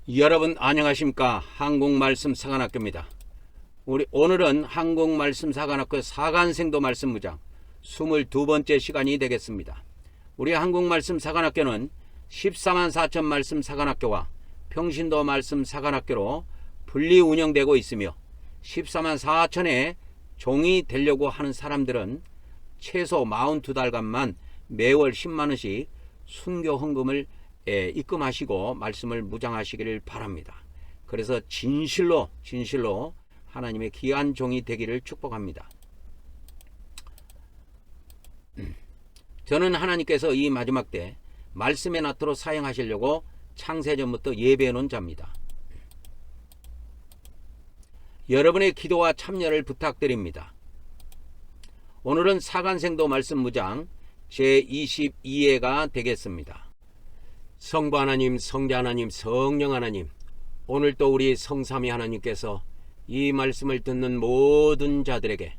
여러분 안녕하십니까? 한국말씀 사관학교입니다. 오늘은 한국말씀 사관학교 사간생도 말씀무장 22번째 시간이 되겠습니다. 우리 한국말씀 사관학교는 14만 4천 말씀 사관학교와 평신도 말씀 사관학교로 분리 운영되고 있으며 14만 4천의 종이 되려고 하는 사람들은 최소 42달간만 매월 10만원씩 순교 헌금을 입금하시고 말씀을 무장하시기를 바랍니다. 그래서 진실로 하나님의 귀한 종이 되기를 축복합니다. 저는 하나님께서 이 마지막 때 말씀의 나트로 사용하시려고 창세전부터 예배해 놓은 자입니다. 여러분의 기도와 참여를 부탁드립니다. 오늘은 사간생도 말씀 무장 제22회가 되겠습니다. 성부 하나님, 성자 하나님, 성령 하나님, 오늘 또 우리 성삼위 하나님께서 이 말씀을 듣는 모든 자들에게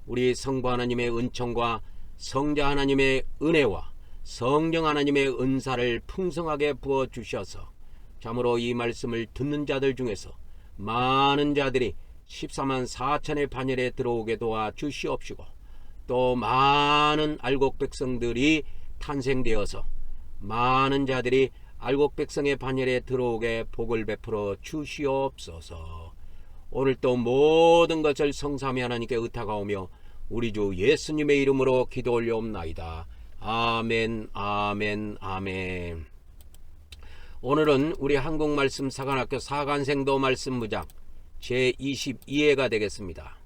우리 성부 하나님의 은총과 성자 하나님의 은혜와 성령 하나님의 은사를 풍성하게 부어주셔서 참으로 이 말씀을 듣는 자들 중에서 많은 자들이 14만 4천의 반열에 들어오게 도와주시옵시고 또 많은 알곡 백성들이 탄생되어서 많은 자들이 알곡 백성의 반열에 들어오게 복을 베풀어 주시옵소서. 오늘 또 모든 것을 성삼위 하나님께 의탁하오며 우리 주 예수님의 이름으로 기도 올려옵나이다. 아멘, 아멘, 아멘. 오늘은 우리 한국말씀 사관학교 사간생도 말씀무장 제22회가 되겠습니다.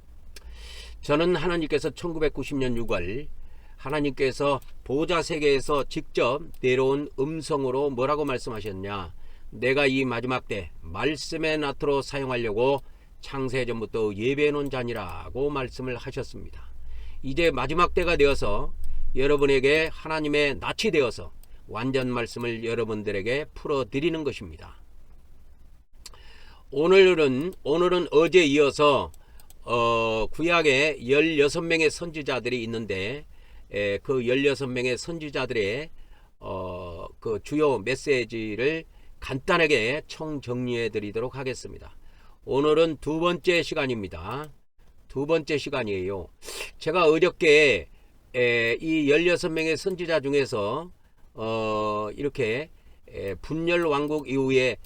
저는 하나님께서 1990년 6월 하나님께서 보좌세계에서 직접 내려온 음성으로 뭐라고 말씀하셨냐, 내가 이 마지막 때 말씀의 나트로 사용하려고 창세전부터 예배해 놓은 자니라고 말씀을 하셨습니다. 이제 마지막 때가 되어서 여러분에게 하나님의 낯이 되어서 완전 말씀을 여러분들에게 풀어드리는 것입니다. 오늘은 어제 이어서 구약에 16명의 선지자들이 있는데 그 16명의 선지자들의 그 주요 메시지를 간단하게 총정리해 드리도록 하겠습니다. 오늘은 두 번째 시간입니다. 두 번째 시간이에요. 제가 어저께 이 16명의 선지자 중에서 이렇게 분열 왕국 이후에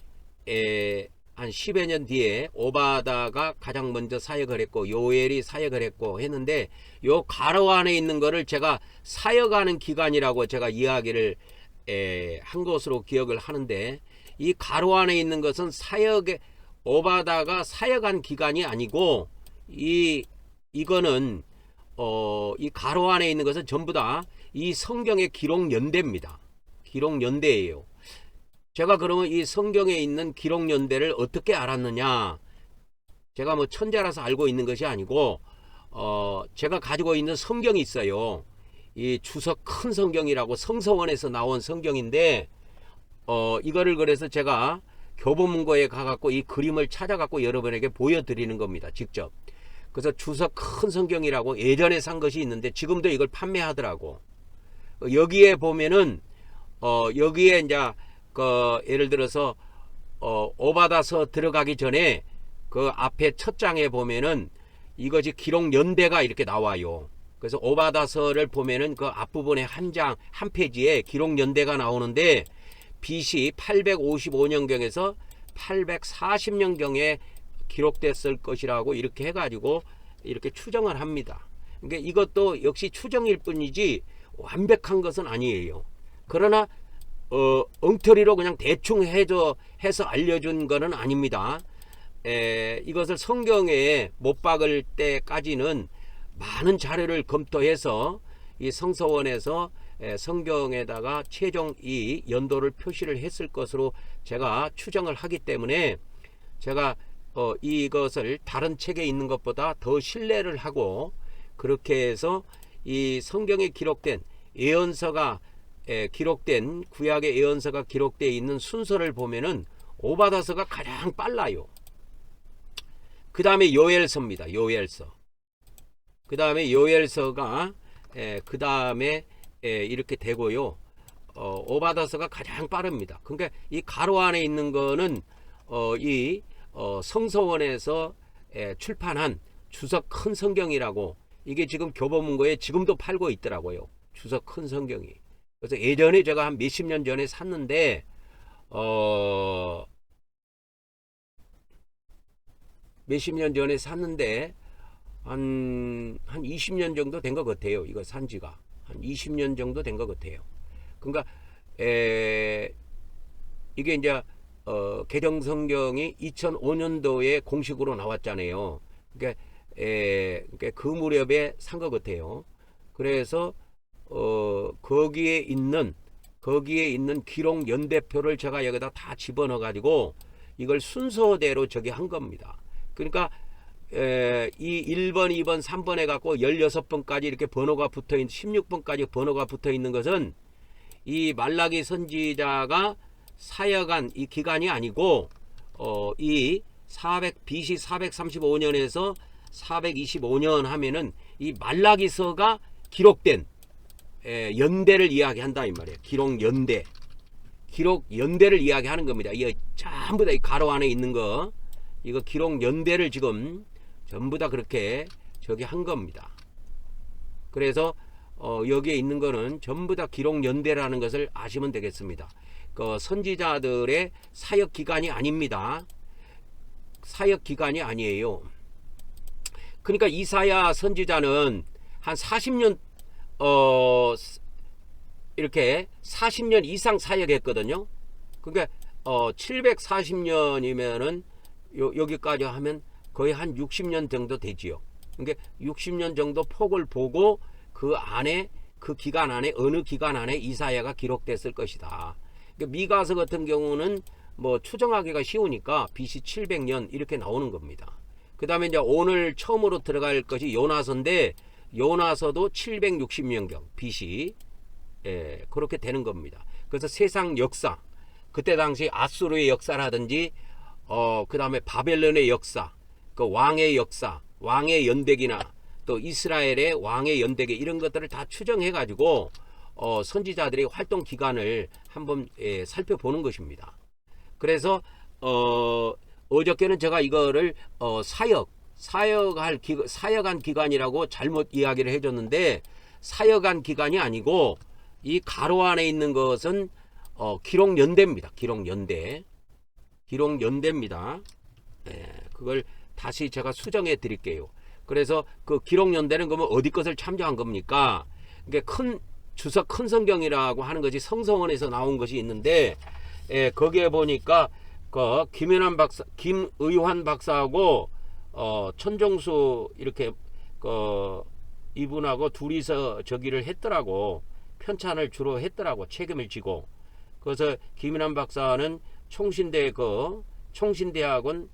한 10여 년 뒤에 오바다가 가장 먼저 사역을 했고 요엘이 사역을 했고 했는데 요 가로 안에 있는 거를 제가 사역하는 기간이라고 제가 이야기를 한 것으로 기억을 하는데, 이 가로 안에 있는 것은 오바다가 사역한 기간이 아니고 이거는 이 가로 안에 있는 것은 전부 다 이 성경의 기록 연대입니다. 기록 연대예요. 제가 그러면 이 성경에 있는 기록 연대를 어떻게 알았느냐? 제가 뭐 천재라서 알고 있는 것이 아니고 제가 가지고 있는 성경이 있어요. 이 주석 큰 성경이라고 성서원에서 나온 성경인데 이거를 그래서 제가 교보문고에 가갖고 이 그림을 찾아갖고 여러분에게 보여드리는 겁니다. 직접. 그래서 주석 큰 성경이라고 예전에 산 것이 있는데 지금도 이걸 판매하더라고. 여기에 보면은 여기에 이제 예를 들어서 오바다서 들어가기 전에 그 앞에 첫 장에 보면은 이것이 기록 연대가 이렇게 나와요. 그래서 오바다서를 보면은 그 앞부분에 한 페이지에 기록 연대가 나오는데 BC 855년경에서 840년경에 기록됐을 것이라고 이렇게 해가지고 이렇게 추정을 합니다. 그러니까 이것도 역시 추정일 뿐이지 완벽한 것은 아니에요. 그러나 엉터리로 그냥 대충 해서 알려준 거는 아닙니다. 이것을 성경에 못 박을 때까지는 많은 자료를 검토해서 이 성서원에서 성경에다가 최종 이 연도를 표시를 했을 것으로 제가 추정을 하기 때문에 제가 이것을 다른 책에 있는 것보다 더 신뢰를 하고, 그렇게 해서 이 성경에 기록된 예언서가 기록된 구약의 예언서가 기록되어 있는 순서를 보면은 오바다서가 가장 빨라요. 그 다음에 요엘서입니다. 요엘서. 그 다음에 요엘서가 그 다음에 이렇게 되고요. 오바다서가 가장 빠릅니다. 그러니까 이 가로 안에 있는 거는 성서원에서 출판한 주석 큰 성경이라고, 이게 지금 교보문고에 지금도 팔고 있더라고요. 주석 큰 성경이. 그래서 예전에 제가 한 몇십 년 전에 샀는데 몇십 년 전에 샀는데 한 20년 정도 된 것 같아요. 이거 산 지가 한 20년 정도 된 것 같아요. 그러니까 이게 이제 개정 성경이 2005년도에 공식으로 나왔잖아요. 그러니까 그 무렵에 산 것 같아요. 그래서 거기에 있는 기록 연대표를 제가 여기다 다 집어넣어 가지고 이걸 순서대로 저기 한 겁니다. 그러니까 이 1번, 2번, 3번 해갖고 16번까지 이렇게 번호가 붙어 있는, 16번까지 번호가 붙어 있는 것은 이 말라기 선지자가 사역한 이 기간이 아니고 이 BC 435년에서 425년 하면은 이 말라기서가 기록된 연대를 이야기한다 이 말이에요. 기록 연대를 이야기하는 겁니다. 이거 전부 다 이 가로 안에 있는 거, 이거 기록 연대를 지금 전부 다 그렇게 저기 한 겁니다. 그래서 여기에 있는 거는 전부 다 기록 연대라는 것을 아시면 되겠습니다. 그 선지자들의 사역 기간이 아닙니다. 사역 기간이 아니에요. 그러니까 이사야 선지자는 한 40년 이렇게 40년 이상 사역했거든요. 그러니까 740년이면은 여기까지 하면 거의 한 60년 정도 되지요. 그러니까 60년 정도 폭을 보고 그 안에, 그 기간 안에, 어느 기간 안에 이사야가 기록됐을 것이다. 그러니까 미가서 같은 경우는 뭐 추정하기가 쉬우니까 BC 700년 이렇게 나오는 겁니다. 그 다음에 이제 오늘 처음으로 들어갈 것이 요나서인데, 요나서도 760년경 BC 그렇게 되는 겁니다. 그래서 세상 역사, 그때 당시 아수르의 역사라든지 그 다음에 바벨론의 역사, 그 왕의 역사, 왕의 연대기나 또 이스라엘의 왕의 연대기, 이런 것들을 다 추정해 가지고 선지자들의 활동 기간을 한번 살펴보는 것입니다. 그래서 어저께는 제가 이거를 사역한 기간이라고 잘못 이야기를 해줬는데, 사역한 기간이 아니고 이 가로 안에 있는 것은 기록 연대입니다. 기록 연대입니다. 그걸 다시 제가 수정해 드릴게요. 그래서 그 기록 연대는 그러면 어디 것을 참조한 겁니까? 이게 주석 큰 성경이라고 하는 것이 성서원에서 나온 것이 있는데, 거기에 보니까 그 김의환 박사하고 천정수 이렇게 이분하고 둘이서 저기를 했더라고. 편찬을 주로 했더라고. 책임을 지고. 그래서 김의환 박사는 총신대학원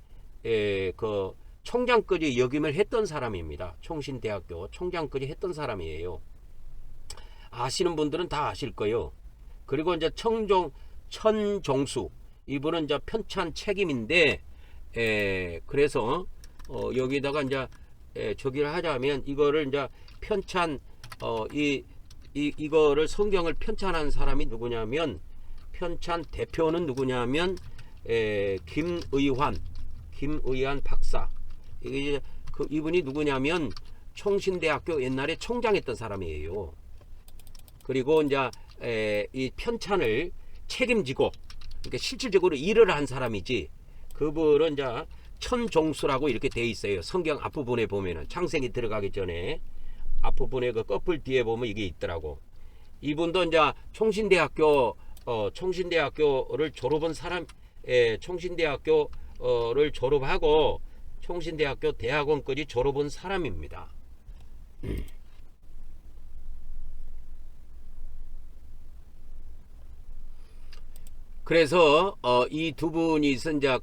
그 총장까지 역임을 했던 사람입니다. 총신대학교 총장까지 했던 사람이에요. 아시는 분들은 다 아실 거예요. 그리고 이제 천종수, 이분은 이제 편찬 책임인데, 그래서 여기다가 이제 저기를 하자면, 이거를 이제 편찬 이거를 성경을 편찬한 사람이 누구냐면, 편찬 대표는 누구냐면 김의환 박사. 이분이 누구냐면 총신대학교 옛날에 총장했던 사람이에요. 그리고 이제 이 편찬을 책임지고, 그러니까 실질적으로 일을 한 사람이지, 그분은 이제 천종수라고 이렇게 돼 있어요. 성경 앞부분에 보면은, 창세기 들어가기 전에 앞부분에 그 커플 뒤에 보면 이게 있더라고. 이분도 이제 총신대학교를 졸업한 사람, 총신대학교를 졸업하고 총신대학교 대학원까지 졸업한 사람입니다. 그래서 이 두 분이서 이제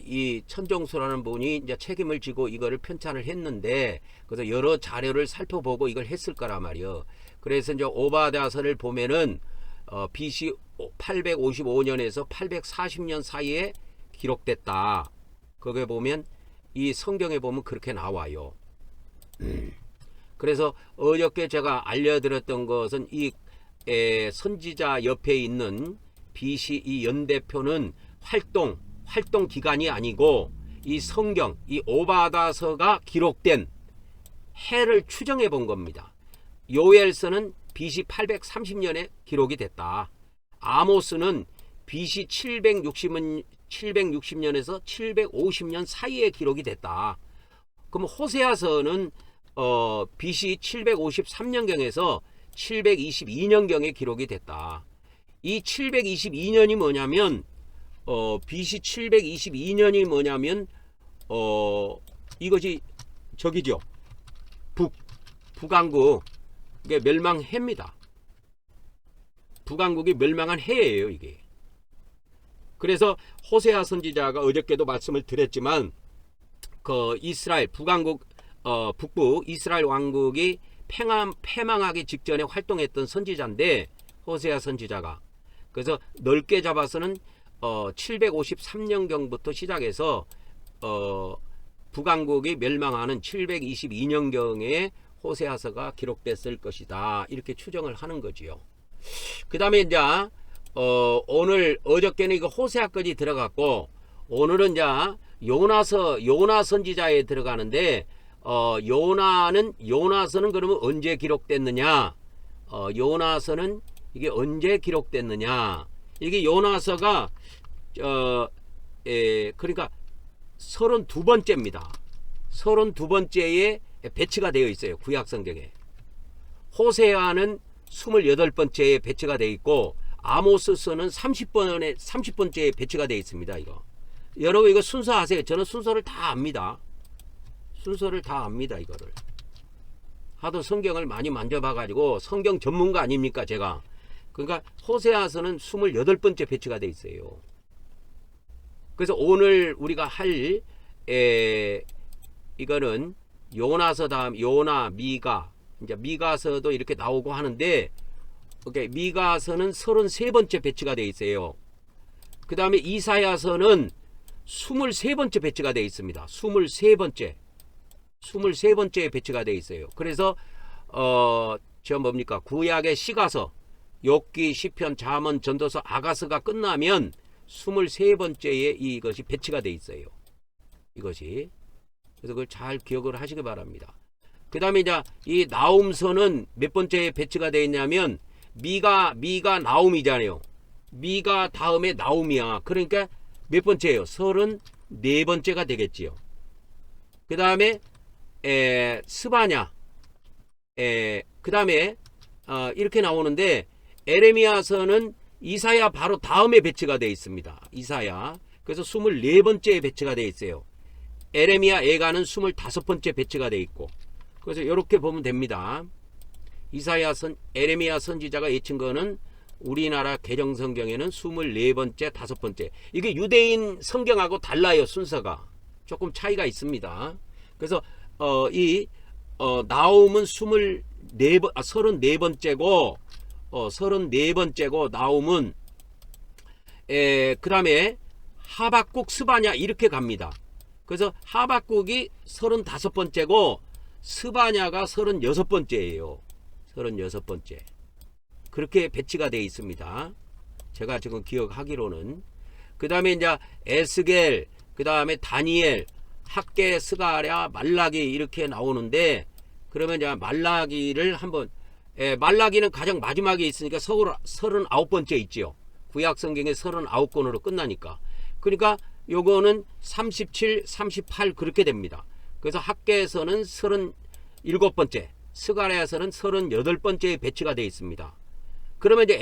이 천정수라는 분이 이제 책임을 지고 이거를 편찬을 했는데, 그래서 여러 자료를 살펴보고 이걸 했을 거란 말이요. 그래서 이제 오바댜서를 보면은 BC 855년에서 840년 사이에 기록됐다. 거기에 보면, 이 성경에 보면 그렇게 나와요. 그래서 어저께 제가 알려드렸던 것은 이 선지자 옆에 있는 BC 이 연대표는 활동 기간이 아니고 이 성경, 이 오바다서가 기록된 해를 추정해 본 겁니다. 요엘서는 BC 830년에 기록이 됐다. 아모스는 BC 760년에서 750년 사이에 기록이 됐다. 그럼 호세아서는 BC 753년경에서 722년경에 기록이 됐다. 이 722년이 뭐냐면 BC 722년이 뭐냐면 이것이 저기죠. 북왕국 이게 멸망해입니다. 북왕국이 멸망한 해예요, 이게. 그래서 호세아 선지자가 어저께도 말씀을 드렸지만 그 이스라엘 북왕국 북부 이스라엘 왕국이 패망하기 직전에 활동했던 선지자인데 호세아 선지자가 그래서 넓게 잡아서는 753년경부터 시작해서 북왕국이 멸망하는 722년경에 호세아서가 기록됐을 것이다. 이렇게 추정을 하는 거지요. 그 다음에 이제 오늘 어저께는 이거 호세아까지 들어갔고 오늘은 이제 요나 선지자에 들어가는데 요나서는 그러면 언제 기록됐느냐? 요나서는 이게 언제 기록됐느냐? 이게 요나서가 그러니까 32번째입니다. 32번째에 배치가 되어 있어요. 구약 성경에. 호세아는 28번째에 배치가 되어 있고 아모스서는 30번째에 배치가 되어 있습니다. 이거. 여러분 이거 순서 아세요? 저는 순서를 다 압니다. 순서를 다 압니다. 이거를. 하도 성경을 많이 만져봐 가지고 성경 전문가 아닙니까, 제가. 그러니까 호세아서는 28번째 배치가 되어 있어요. 그래서 오늘 우리가 할 이거는 요나서 다음 요나, 미가, 이제 미가서도 이렇게 나오고 하는데 미가서는 33번째 배치가 되어 있어요. 그 다음에 이사야서는 23번째 배치가 되어 있습니다. 23번째 배치가 되어 있어요. 그래서 저 뭡니까? 구약의 시가서, 욥기, 시편, 잠언, 전도서, 아가서가 끝나면 23번째에 이것이 배치가 되어 있어요. 이것이. 그래서 그걸 잘 기억을 하시기 바랍니다. 그 다음에 이제 이 나움서는 몇 번째에 배치가 되어 있냐면 미가 나움이잖아요. 미가 다음에 나움이야. 그러니까 몇 번째예요? 34번째가 되겠지요. 그 다음에 스바냐, 그 다음에 이렇게 나오는데 에레미야서는 이사야 바로 다음에 배치가 되어 있습니다. 이사야. 그래서 24번째에 배치가 되어 있어요. 에레미야, 에가는 25번째 배치가 되어 있고. 그래서 이렇게 보면 됩니다. 에레미야 선지자가 예친 거는 우리나라 개정성경에는 24번째, 5번째. 이게 유대인 성경하고 달라요. 순서가. 조금 차이가 있습니다. 그래서 나움은 34번째고 34번째고 나움은 그 다음에 하박국, 스바냐 이렇게 갑니다. 그래서 하박국이 35번째고 스바냐가 36번째예요. 36번째. 그렇게 배치가 되어 있습니다. 제가 지금 기억하기로는. 그 다음에 이제 에스겔, 그 다음에 다니엘, 학개, 스가랴, 말라기 이렇게 나오는데 그러면 이제 말라기를 한번 말라기는 가장 마지막에 있으니까 39번째 있지요. 구약 성경에 39권으로 끝나니까. 그러니까 요거는 37, 38 그렇게 됩니다. 그래서 학개에서는 37번째, 스가랴에서는 38번째에 배치가 되어 있습니다. 그러면 이제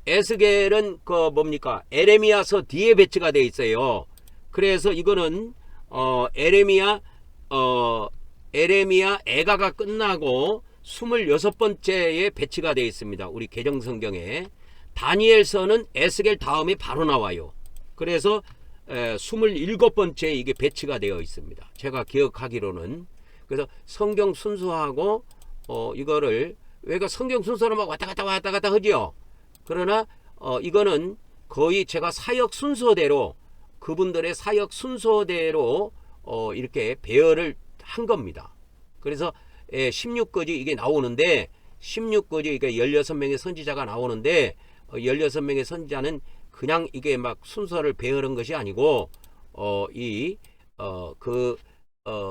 에스겔은 그 뭡니까? 에레미야서 뒤에 배치가 되어 있어요. 그래서 이거는 에레미야 에가가 끝나고 26번째에 배치가 되어 있습니다. 우리 개정성경에. 다니엘서는 에스겔 다음에 바로 나와요. 그래서 27번째에 이게 배치가 되어 있습니다. 제가 기억하기로는. 그래서 성경 순서하고 이거를 왜가 성경 순서로 막 왔다 갔다 하지요. 그러나 이거는 거의 제가 사역 순서대로 그분들의 사역 순서대로 이렇게 배열을 한 겁니다. 그래서 16거지 이게 나오는데 16거지 그러니까 16명의 선지자가 나오는데 16명의 선지자는 그냥 이게 막 순서를 배열한 것이 아니고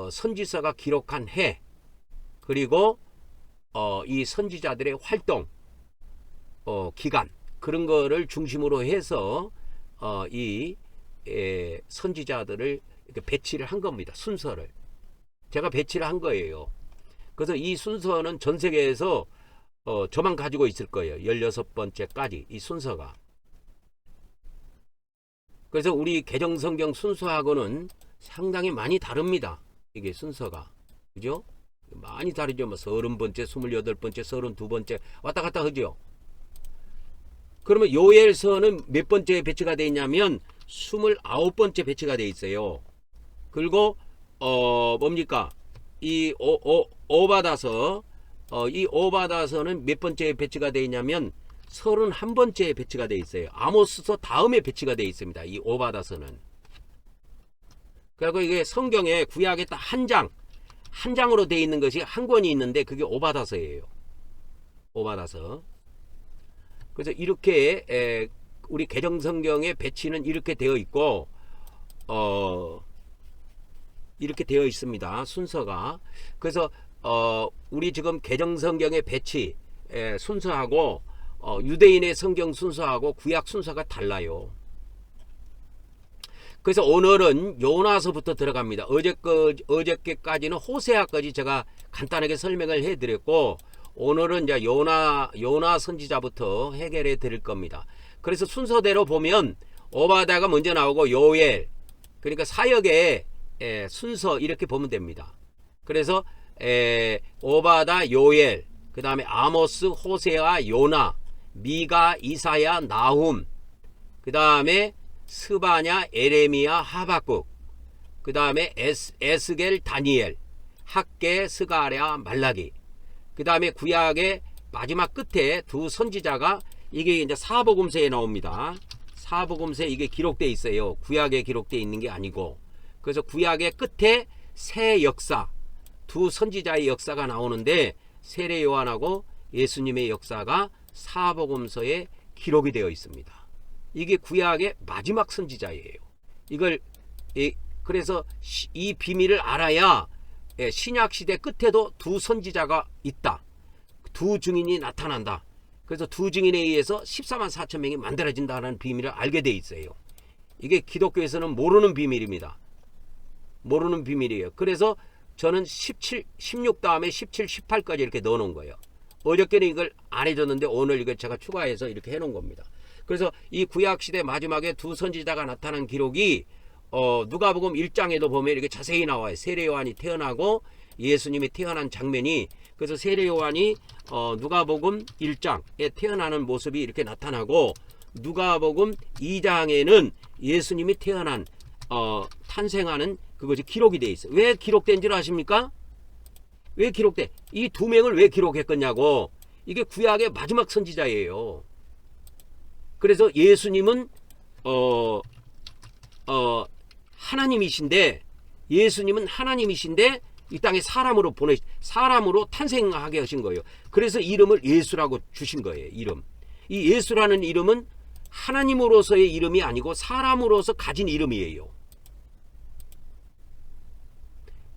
선지서가 기록한 해, 그리고 이 선지자들의 활동 기간, 그런 거를 중심으로 해서 선지자들을 이렇게 배치를 한 겁니다. 순서를 제가 배치를 한 거예요. 그래서 이 순서는 전 세계에서 저만 가지고 있을 거예요. 16번째까지 이 순서가. 그래서 우리 개정성경 순서하고는 상당히 많이 다릅니다. 이게 순서가. 그죠? 많이 다르죠. 뭐 30번째, 28번째, 32번째 왔다 갔다 하죠. 그러면 요엘서는 몇 번째에 배치가 되어 있냐면 29번째 배치가 되어 있어요. 그리고 뭡니까? 이 오바다서 이 오바다서는 몇 번째에 배치가 되어 있냐면 31번째에 배치가 되어 있어요. 아모스서 다음에 배치가 되어 있습니다. 이 오바다서는. 그리고 이게 성경에 구약에 딱 한 장으로 되어 있는 것이 한 권이 있는데 그게 오바다서예요. 오바다서. 그래서 이렇게 우리 개정성경의 배치는 이렇게 되어 있고 이렇게 되어 있습니다. 순서가. 그래서 우리 지금 개정성경의 배치 순서하고 유대인의 성경 순서하고 구약 순서가 달라요. 그래서 오늘은 요나서부터 들어갑니다. 어저께까지는 호세아까지 제가 간단하게 설명을 해드렸고, 오늘은 이제 요나 선지자부터 해결해 드릴 겁니다. 그래서 순서대로 보면 오바다가 먼저 나오고 요엘, 그러니까 사역의 순서 이렇게 보면 됩니다. 그래서 오바다, 요엘, 그 다음에 아모스, 호세아, 요나, 미가, 이사야, 나훔, 그 다음에 스바냐, 에레미야, 하박국, 그 다음에 에스겔, 다니엘, 학개, 스가랴, 말라기, 그 다음에 구약의 마지막 끝에 두 선지자가 이게 이제 사복음서에 나옵니다. 사복음서에 이게 기록되어 있어요. 구약에 기록되어 있는 게 아니고. 그래서 구약의 끝에 새 역사, 두 선지자의 역사가 나오는데 세례 요한하고 예수님의 역사가 사복음서에 기록이 되어 있습니다. 이게 구약의 마지막 선지자예요. 그래서 이 비밀을 알아야 신약 시대 끝에도 두 선지자가 있다. 두 증인이 나타난다. 그래서 두 증인에 의해서 14만 4천 명이 만들어진다는 비밀을 알게 돼 있어요. 이게 기독교에서는 모르는 비밀입니다. 모르는 비밀이에요. 그래서 저는 16 다음에 17, 18까지 이렇게 넣어 놓은 거예요. 어저께는 이걸 안 해줬는데 오늘 이걸 제가 추가해서 이렇게 해 놓은 겁니다. 그래서 이 구약시대 마지막에 두 선지자가 나타난 기록이 누가복음 1장에도 보면 이렇게 자세히 나와요. 세례 요한이 태어나고 예수님이 태어난 장면이. 그래서 세례 요한이 누가복음 1장에 태어나는 모습이 이렇게 나타나고, 누가복음 2장에는 예수님이 태어난 탄생하는 그것이 기록이 되어 있어요. 왜 기록된 줄 아십니까? 왜 기록돼? 이 두 명을 왜 기록했겠냐고. 이게 구약의 마지막 선지자예요. 그래서 예수님은 하나님이신데, 예수님은 하나님이신데 이 땅에 사람으로 탄생하게 하신 거예요. 그래서 이름을 예수라고 주신 거예요. 이름. 이 예수라는 이름은 하나님으로서의 이름이 아니고 사람으로서 가진 이름이에요.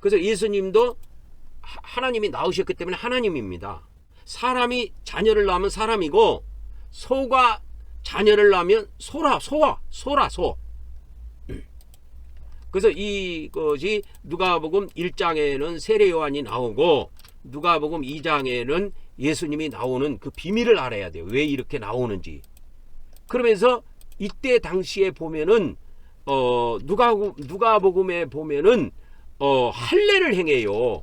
그래서 예수님도 하나님이 낳으셨기 때문에 하나님입니다. 사람이 자녀를 낳으면 사람이고, 소가 자녀를 낳으면 소. 그래서 이것이 누가복음 1장에는 세례 요한이 나오고 누가복음 2장에는 예수님이 나오는 그 비밀을 알아야 돼요. 왜 이렇게 나오는지. 그러면서 이때 당시에 보면은 누가복음에 보면은 할례를 행해요.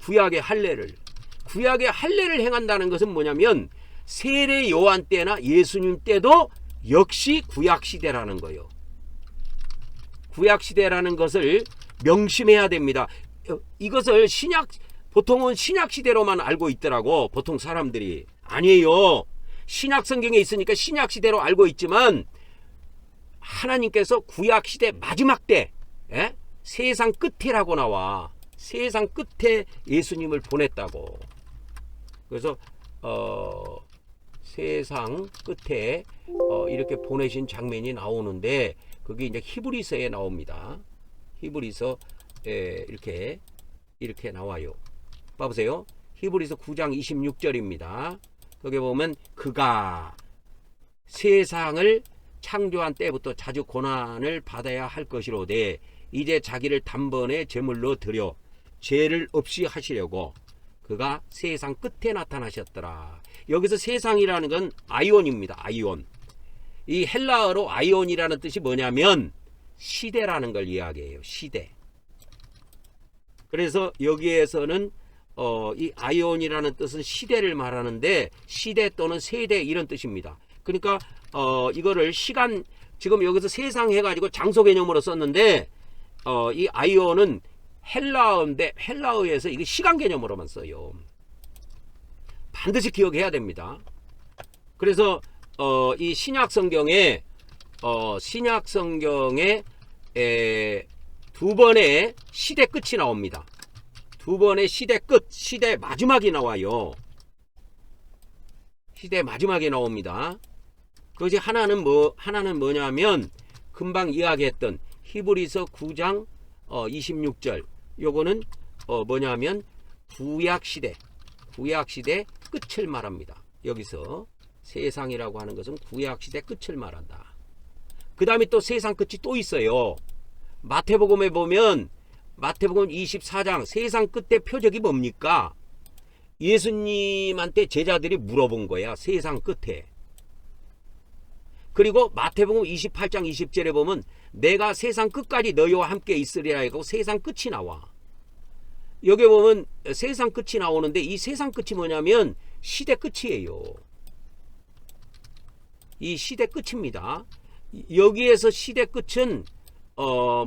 구약의 할례를 행한다는 것은 뭐냐면 세례 요한 때나 예수님 때도 역시 구약 시대라는 거예요. 구약 시대라는 것을 명심해야 됩니다. 이것을 보통은 신약 시대로만 알고 있더라고. 보통 사람들이. 아니에요. 신약 성경에 있으니까 신약 시대로 알고 있지만 하나님께서 구약 시대 마지막 때, 세상 끝이라고 나와. 세상 끝에 예수님을 보냈다고. 그래서 세상 끝에 이렇게 보내신 장면이 나오는데 그게 이제 히브리서에 나옵니다. 히브리서 이렇게 나와요. 봐보세요. 히브리서 9장 26절입니다. 거기 보면 그가 세상을 창조한 때부터 자주 고난을 받아야 할 것이로되 이제 자기를 단번에 제물로 드려 죄를 없이 하시려고 그가 세상 끝에 나타나셨더라. 여기서 세상이라는 건 아이온입니다. 아이온. 이 헬라어로 아이온이라는 뜻이 뭐냐면 시대라는 걸 이야기해요. 시대. 그래서 여기에서는 이 아이온이라는 뜻은 시대를 말하는데 시대 또는 세대 이런 뜻입니다. 그러니까 이거를 시간, 지금 여기서 세상 해가지고 장소 개념으로 썼는데 이 아이온은 헬라어인데 헬라어에서 이게 시간 개념으로만 써요. 반드시 기억해야 됩니다. 그래서 이 신약 성경에 두 번의 시대 끝이 나옵니다. 두 번의 시대 끝, 시대 마지막이 나와요. 시대 마지막에 나옵니다. 그것이 하나는 뭐냐면 금방 이야기했던 히브리서 9장 26절. 요거는 뭐냐면 구약 시대 끝을 말합니다. 여기서 세상이라고 하는 것은 구약 시대 끝을 말한다. 그 다음에 또 세상 끝이 또 있어요. 마태복음에 보면 마태복음 24장 세상 끝의 표적이 뭡니까? 예수님한테 제자들이 물어본 거야. 세상 끝에. 그리고 마태복음 28장 20절에 보면 내가 세상 끝까지 너희와 함께 있으리라 하고 세상 끝이 나와. 여기 보면 세상 끝이 나오는데 이 세상 끝이 뭐냐면 시대 끝이에요. 이 시대 끝입니다. 여기에서 시대 끝은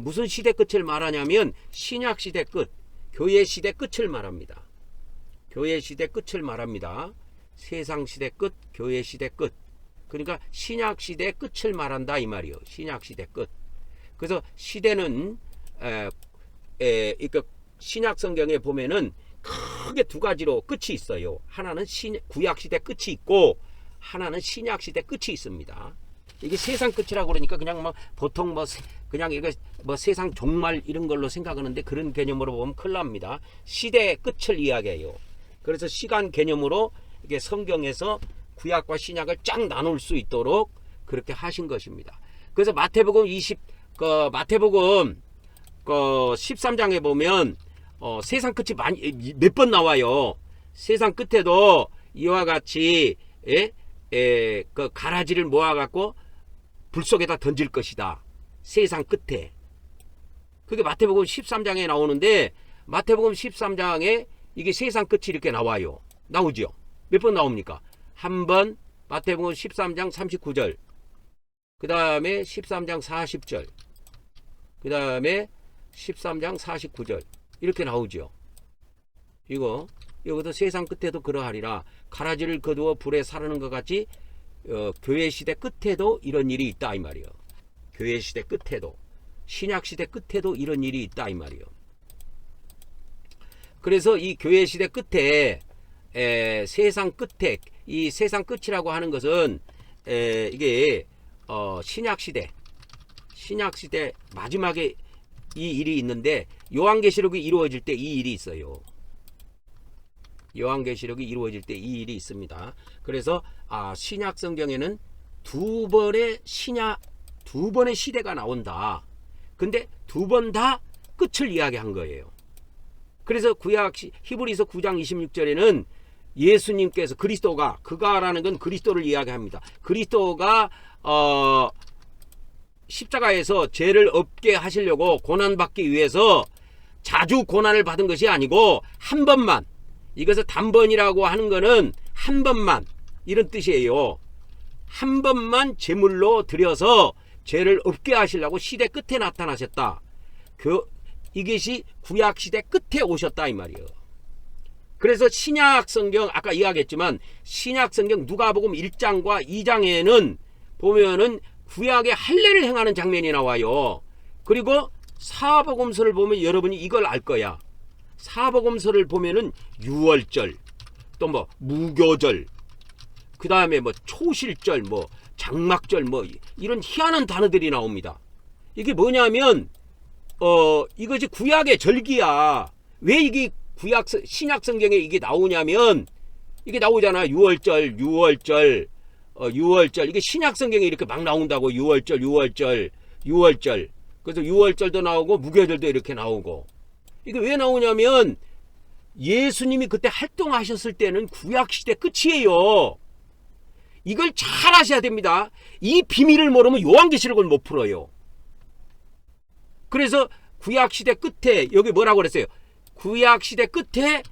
무슨 시대 끝을 말하냐면 신약 시대 끝, 교회 시대 끝을 말합니다. 교회 시대 끝을 말합니다. 세상 시대 끝, 교회 시대 끝. 그러니까 신약 시대 끝을 말한다 이 말이요. 신약 시대 끝. 그래서 시대는 그러니까 신약 성경에 보면은 크게 두 가지로 끝이 있어요. 하나는 구약 시대 끝이 있고 하나는 신약 시대 끝이 있습니다. 이게 세상 끝이라고 그러니까 그냥 뭐 보통 그냥 이거 세상 종말 이런 걸로 생각하는데 그런 개념으로 보면 큰일 납니다. 시대의 끝을 이야기해요. 그래서 시간 개념으로 이게 성경에서 구약과 신약을 쫙 나눌 수 있도록 그렇게 하신 것입니다. 그래서 마태복음 13장에 보면 세상 끝이 몇 번 나와요. 세상 끝에도 이와 같이 그 가라지를 모아갖고 불 속에다 던질 것이다. 세상 끝에. 그게 마태복음 13장에 나오는데 마태복음 13장에 이게 세상 끝이 이렇게 나와요. 나오죠. 몇 번 나옵니까? 한 번 마태복음 13장 39절, 그 다음에 13장 40절, 그 다음에 13장 49절 이렇게 나오죠. 여기도 세상 끝에도 그러하리라. 가라지를 거두어 불에 사르는 것 같이 교회 시대 끝에도 이런 일이 있다 이 말이요. 교회 시대 끝에도 신약 시대 끝에도 이런 일이 있다 이 말이요. 그래서 이 교회 시대 끝에 세상 끝에 이 세상 끝이라고 하는 것은 이게 신약 시대 마지막에 이 일이 있는데 요한계시록이 이루어질 때 이 일이 있어요. 요한계시록이 이루어질 때 이 일이 있습니다. 그래서 신약 성경에는 두 번의 시대가 나온다. 근데 두 번 다 끝을 이야기한 거예요. 그래서 히브리서 9장 26절에는 예수님께서 그가라는 건 그리스도를 이야기합니다. 그리스도가 십자가에서 죄를 없게 하시려고 고난받기 위해서 자주 고난을 받은 것이 아니고 한 번만, 이것을 단번이라고 하는 것은 한 번만 이런 뜻이에요. 한 번만 제물로 드려서 죄를 없게 하시려고 시대 끝에 나타나셨다. 이것이 구약 시대 끝에 오셨다 이 말이에요. 그래서 신약 성경 아까 이야기했지만 신약 성경 누가복음 1장과 2장에는 보면은 구약의 할례를 행하는 장면이 나와요. 그리고 사복음서를 보면 여러분이 이걸 알 거야. 사복음서를 보면은 유월절 또 무교절 그 다음에 뭐 초실절, 뭐 장막절, 뭐 이런 희한한 단어들이 나옵니다. 이게 뭐냐면 이것이 구약의 절기야. 왜 이게 신약 성경에 이게 나오냐면, 이게 나오잖아. 유월절. 이게 신약 성경에 이렇게 막 나온다고. 유월절. 그래서 유월절도 나오고 무교절도 이렇게 나오고. 이게 왜 나오냐면 예수님이 그때 활동하셨을 때는 구약 시대 끝이에요. 이걸 잘 아셔야 됩니다. 이 비밀을 모르면 요한계시록을 못 풀어요. 그래서 구약 시대 끝에 여기 뭐라고 그랬어요? 구약 시대 끝에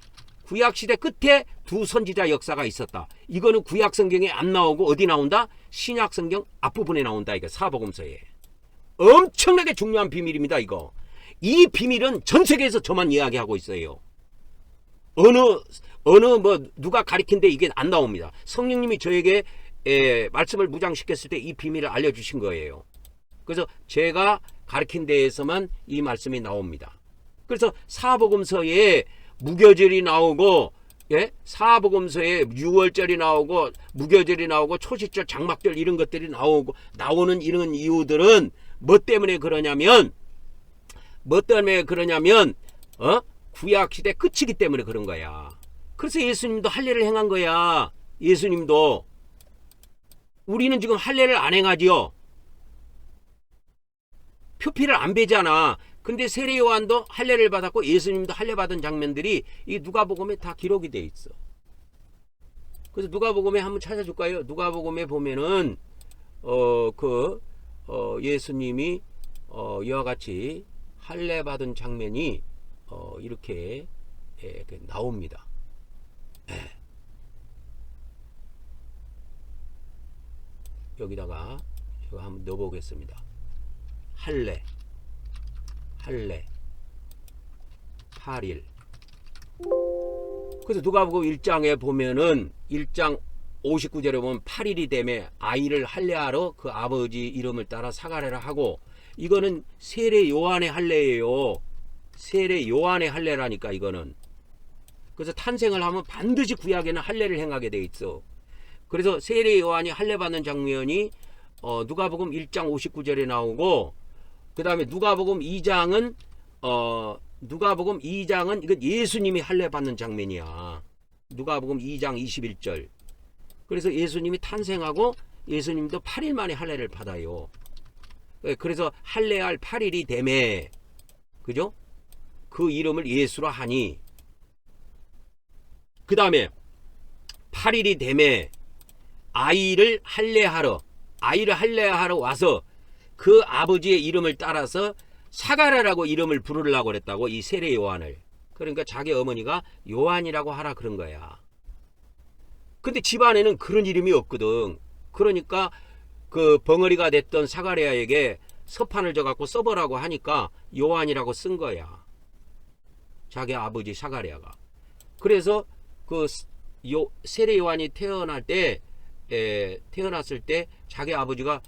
두 선지자 역사가 있었다. 이거는 구약 성경에 안 나오고 어디 나온다? 신약 성경 앞부분에 나온다. 이거 사복음서에. 엄청나게 중요한 비밀입니다. 이거. 이 비밀은 전 세계에서 저만 이야기하고 있어요. 어느 뭐 누가 가리킨데 이게 안 나옵니다. 성령님이 저에게 말씀을 무장시켰을 때 이 비밀을 알려주신 거예요. 그래서 제가 가르친 데에서만 이 말씀이 나옵니다. 그래서 사복음서에 무교절이 나오고, 사복음서에 유월절이 나오고 무교절이 나오고 초실절, 장막절 이런 것들이 나오는 이런 이유들은 뭐 때문에 그러냐면 구약 시대 끝이기 때문에 그런 거야. 그래서 예수님도 할례를 행한 거야. 예수님도. 우리는 지금 할례를 안 행하지요. 표피를 안 베잖아. 근데 세례 요한도 할례를 받았고 예수님도 할례 받은 장면들이 이 누가복음에 다 기록이 돼 있어. 그래서 누가복음에 한번 찾아줄까요? 누가복음에 보면은 예수님이 이와 같이 할례 받은 장면이 이렇게 나옵니다. 여기다가 제가 한번 넣어보겠습니다. 할례 8일. 그래서 누가복음 1장에 보면은 1장 59절에 보면 8일이 되매 아이를 할례하러 그 아버지 이름을 따라 사가랴라 하고, 이거는 세례 요한의 할례예요. 세례 요한의 할례라니까 이거는. 그래서 탄생을 하면 반드시 구약에는 할례를 행하게 돼 있어. 그래서 세례 요한이 할례 받는 장면이 누가복음 1장 59절에 나오고, 그 다음에 누가복음 2장은 이건 예수님이 할례 받는 장면이야. 누가복음 2장 21절. 그래서 예수님이 탄생하고 예수님도 8일 만에 할례를 받아요. 그래서 할례할 8일이 되매, 그죠? 그 이름을 예수라 하니, 그 다음에 8일이 되매 아이를 할례하러 와서 그 아버지의 이름을 따라서 사가랴라고 이름을 부르려고 그랬다고, 이 세례 요한을. 그러니까 자기 어머니가 요한이라고 하라 그런 거야. 근데 집안에는 그런 이름이 없거든. 그러니까 그 벙어리가 됐던 사가랴에게 서판을 져갖고 써보라고 하니까 요한이라고 쓴 거야. 자기 아버지 사가랴가. 그래서 그 세례 요한이 태어났을 때 자기 아버지가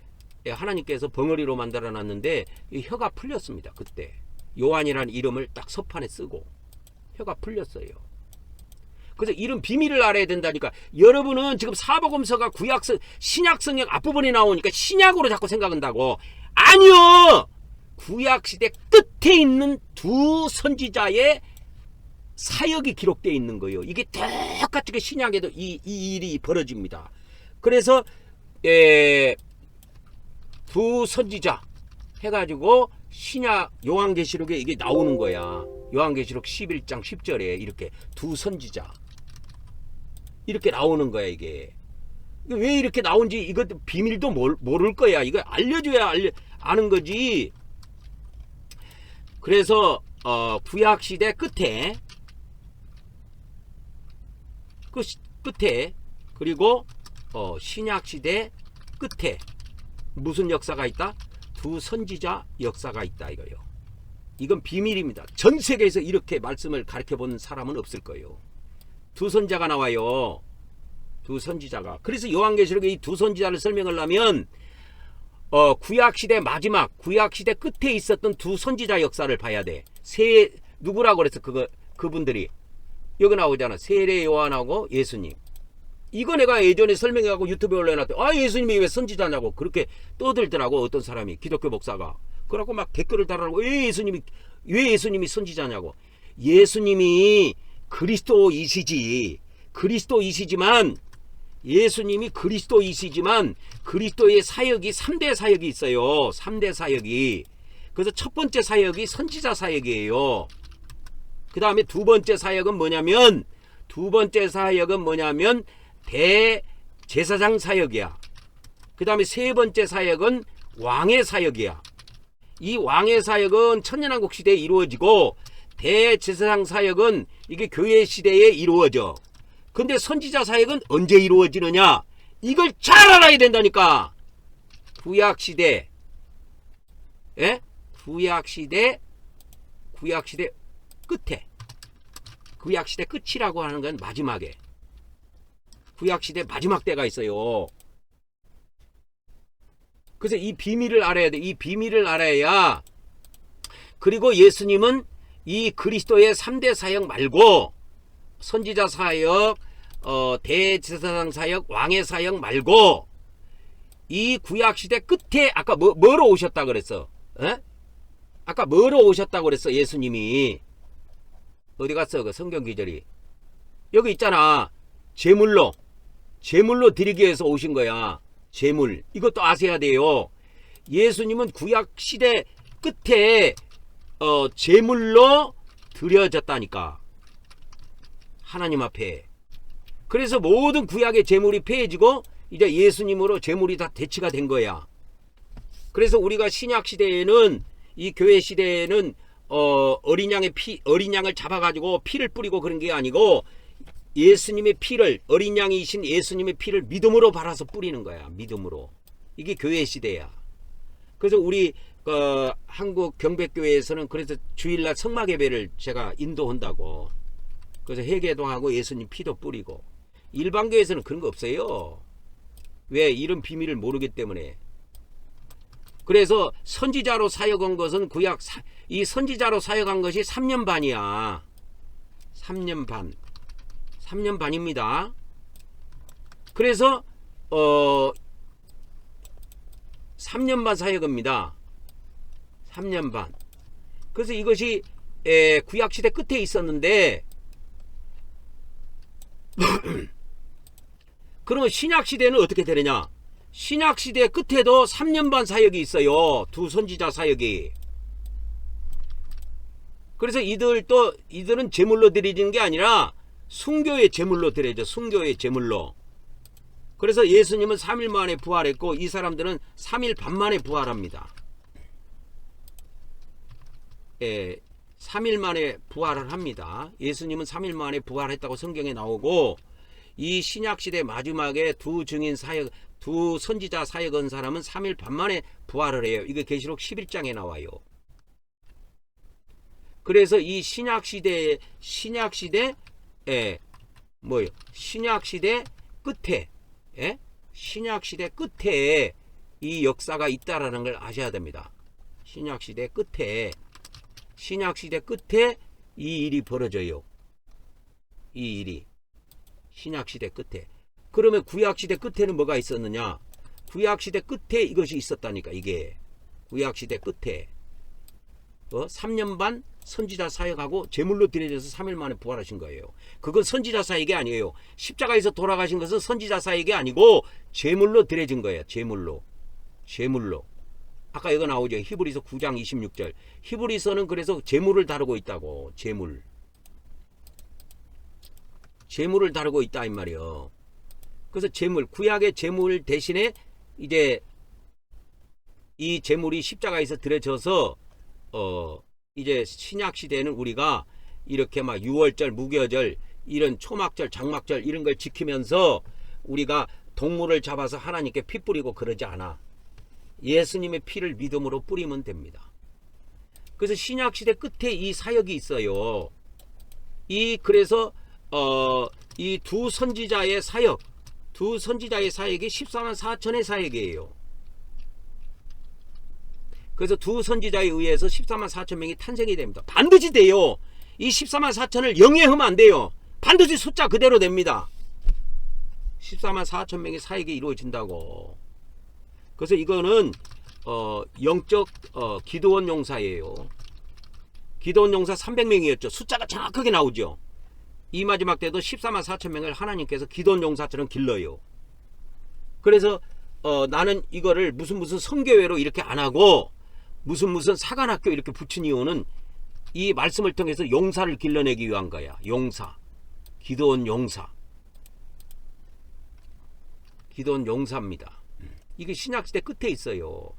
하나님께서 벙어리로 만들어 놨는데 혀가 풀렸습니다. 그때 요한이라는 이름을 딱 서판에 쓰고 혀가 풀렸어요. 그래서 이런 비밀을 알아야 된다니까. 여러분은 지금 사복음서가 신약성경 앞부분에 나오니까 신약으로 자꾸 생각한다고. 아니요, 구약시대 끝에 있는 두 선지자의 사역이 기록되어 있는 거예요. 이게 똑같이 신약에도 이 일이 벌어집니다. 그래서 두 선지자 해가지고 신약 요한계시록에 이게 나오는 거야. 요한계시록 11장 10절에 이렇게 두 선지자 이렇게 나오는 거야. 이게 왜 이렇게 나온지 이것도 비밀도 모를 거야. 이거 알려줘야 아는 거지. 그래서 구약시대 끝에 그리고 신약시대 끝에 무슨 역사가 있다? 두 선지자 역사가 있다 이거요. 이건 비밀입니다. 전 세계에서 이렇게 말씀을 가르쳐 본 사람은 없을 거예요. 두 선지자가 나와요. 두 선지자가. 그래서 요한계시록에 이 두 선지자를 설명을 하면 구약시대 마지막, 구약시대 끝에 있었던 두 선지자 역사를 봐야 돼. 누구라고 그랬어? 그분들이 여기 나오잖아. 세례 요한하고 예수님. 이거 내가 예전에 설명해갖고 유튜브에 올려놨더니 아 예수님이 왜 선지자냐고 그렇게 떠들더라고 어떤 사람이 기독교 목사가. 그래갖고 막 댓글을 달라고 왜 예수님이 선지자냐고. 예수님이 그리스도이시지. 그리스도이시지만 예수님이 그리스도이시지만 그리스도의 사역이 3대 사역이 있어요. 3대 사역이. 그래서 첫 번째 사역이 선지자 사역이에요. 그 다음에 두 번째 사역은 뭐냐면 대제사장 사역이야. 그 다음에 세 번째 사역은 왕의 사역이야. 이 왕의 사역은 천년왕국 시대에 이루어지고 대제사장 사역은 이게 교회 시대에 이루어져. 근데 선지자 사역은 언제 이루어지느냐? 이걸 잘 알아야 된다니까. 구약시대 예? 구약시대 끝에. 구약시대 끝이라고 하는 건 마지막에. 구약시대 마지막 때가 있어요. 그래서 이 비밀을 알아야 돼. 이 비밀을 알아야. 그리고 예수님은 이 그리스도의 3대 사역 말고 선지자 사역, 대제사장 사역, 왕의 사역 말고 이 구약시대 끝에 아까 뭐로 오셨다 그랬어? 에? 아까 뭐로 오셨다 그랬어? 예수님이. 어디 갔어? 그 성경 기절이. 여기 있잖아. 제물로 드리기 위해서 오신 거야. 제물. 이것도 아셔야 돼요. 예수님은 구약시대 끝에 제물로 드려졌다니까. 하나님 앞에. 그래서 모든 구약의 제물이 폐해지고 이제 예수님으로 제물이 다 대치가 된 거야. 그래서 우리가 신약 시대에는 이 교회 시대에는 어린 양을 잡아가지고 피를 뿌리고 그런 게 아니고 예수님의 피를 어린 양이신 예수님의 피를 믿음으로 발라서 뿌리는 거야. 믿음으로. 이게 교회 시대야. 그래서 우리 한국 경백교회에서는 그래서 주일날 성막 예배를 제가 인도한다고. 그래서 회개도 하고 예수님 피도 뿌리고. 일반 교회에서는 그런 거 없어요. 왜? 이런 비밀을 모르기 때문에. 그래서 선지자로 사역한 것은 이 선지자로 사역한 것이 3년 반이야. 3년 반. 3년 반입니다. 그래서 3년 반 사역입니다. 3년 반. 그래서 이것이 구약시대 끝에 있었는데 그러면 신약시대는 어떻게 되느냐? 신약시대 끝에도 3년 반 사역이 있어요. 두 선지자 사역이. 그래서 이들은 제물로 드려지는 게 아니라 순교의 제물로 드려져. 순교의 제물로. 그래서 예수님은 3일 만에 부활했고 이 사람들은 3일 반 만에 부활합니다. 3일 만에 부활을 합니다. 예수님은 3일 만에 부활했다고 성경에 나오고 이 신약시대 마지막에 두 선지자 사역한 사람은 3일 반 만에 부활을 해요. 이거 계시록 11장에 나와요. 그래서 이 신약시대 끝에 신약시대 끝에 이 역사가 있다라는 걸 아셔야 됩니다. 신약시대 끝에 이 일이 벌어져요. 이 일이 신약시대 끝에. 그러면 구약시대 끝에는 뭐가 있었느냐? 구약시대 끝에 이것이 있었다니까. 이게 구약시대 끝에 3년 반 선지자 사역하고 제물로 드려져서 3일 만에 부활하신 거예요. 그건 선지자 사역이 아니에요. 십자가에서 돌아가신 것은 선지자 사역이 아니고 제물로 드려진 거예요. 제물로. 아까 이거 나오죠. 히브리서 9장 26절. 히브리서는 그래서 제물을 다루고 있다고. 제물을 다루고 있다 이 말이에요. 그래서 구약의 제물 대신에 이제 이 제물이 십자가에서 드려져서 이제 신약 시대에는 우리가 이렇게 막 유월절, 무교절, 이런 초막절, 장막절 이런 걸 지키면서 우리가 동물을 잡아서 하나님께 피 뿌리고 그러지 않아. 예수님의 피를 믿음으로 뿌리면 됩니다. 그래서 신약 시대 끝에 이 사역이 있어요. 그래서 이 두 선지자의 사역이 14만 4천의 사역이에요. 그래서 두 선지자에 의해서 14만 4천 명이 탄생이 됩니다. 반드시 돼요. 이 14만 4천을 영예하면 안 돼요. 반드시 숫자 그대로 됩니다. 14만 4천 명의 사역이 이루어진다고. 그래서 이거는 영적 기도원 용사예요. 기도원 용사 300명이었죠. 숫자가 정확하게 나오죠. 이 마지막 때도 14만 4천 명을 하나님께서 기도원 용사처럼 길러요. 그래서 나는 이거를 무슨 성교회로 이렇게 안 하고 무슨 사관학교 이렇게 붙인 이유는 이 말씀을 통해서 용사를 길러내기 위한 거야. 용사. 기도원 용사. 기도원 용사입니다. 이게 신약시대 끝에 있어요.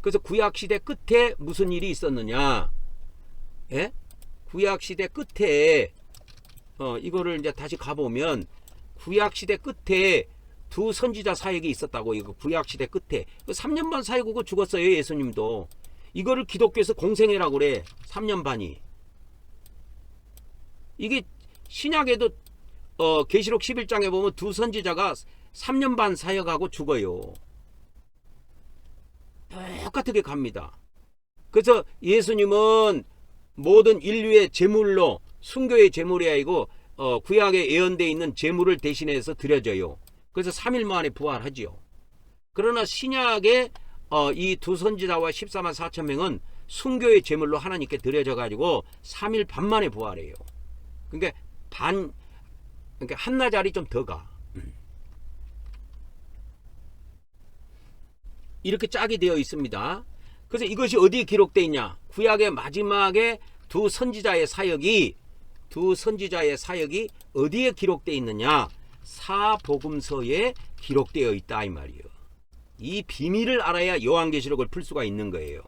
그래서 구약시대 끝에 무슨 일이 있었느냐. 예? 구약시대 끝에 이거를 이제 다시 가보면 구약시대 끝에 두 선지자 사역이 있었다고. 이거 구약시대 끝에 3년 반 사역하고 죽었어요. 예수님도. 이거를 기독교에서 공생애라고 그래. 3년 반이. 이게 신약에도 계시록 11장에 보면 두 선지자가 3년 반 사역하고 죽어요. 똑같게 갑니다. 그래서 예수님은 모든 인류의 제물로, 순교의 제물이 아니고 구약에 예언되어 있는 제물을 대신해서 드려져요. 그래서 3일 만에 부활하지요. 그러나 신약에 이 두 선지자와 14만 4천 명은 순교의 제물로 하나님께 드려져 가지고 3일 반 만에 부활해요. 그러니까 한나절이 좀 더 가. 이렇게 짝이 되어 있습니다. 그래서 이것이 어디에 기록되어 있냐? 구약의 마지막에 두 선지자의 사역이 어디에 기록되어 있느냐? 사복음서에 기록되어 있다 이 말이에요. 이 비밀을 알아야 요한계시록을 풀 수가 있는 거예요.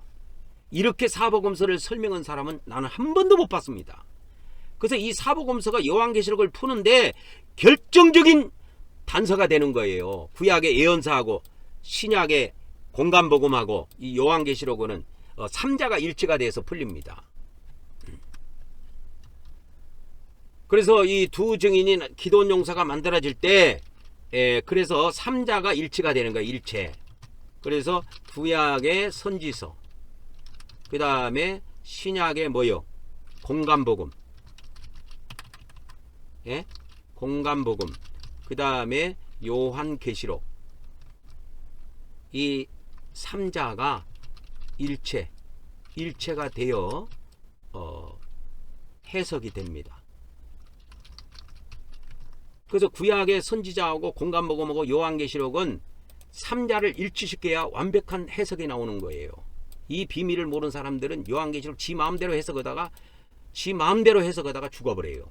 이렇게 사복음서를 설명한 사람은 나는 한 번도 못 봤습니다. 그래서 이 사복음서가 요한계시록을 푸는데 결정적인 단서가 되는 거예요. 구약의 예언사하고 신약의 공간복음하고 이 요한계시록은 3자가 일치가 돼서 풀립니다. 그래서 이 두 증인인 기도원 용사가 만들어질 때 그래서 3자가 일치가 되는 거예요. 일체. 그래서 구약의 선지서, 그 다음에 신약의 뭐요? 공간복음. 예? 공간복음. 그 다음에 요한계시록. 이 3자가 일체가 되어 해석이 됩니다. 그래서 구약의 선지자하고 공간복음하고 요한계시록은 3자를 일치시켜야 완벽한 해석이 나오는 거예요. 이 비밀을 모르는 사람들은 요한계시록 지 마음대로 해석하다가 죽어버려요.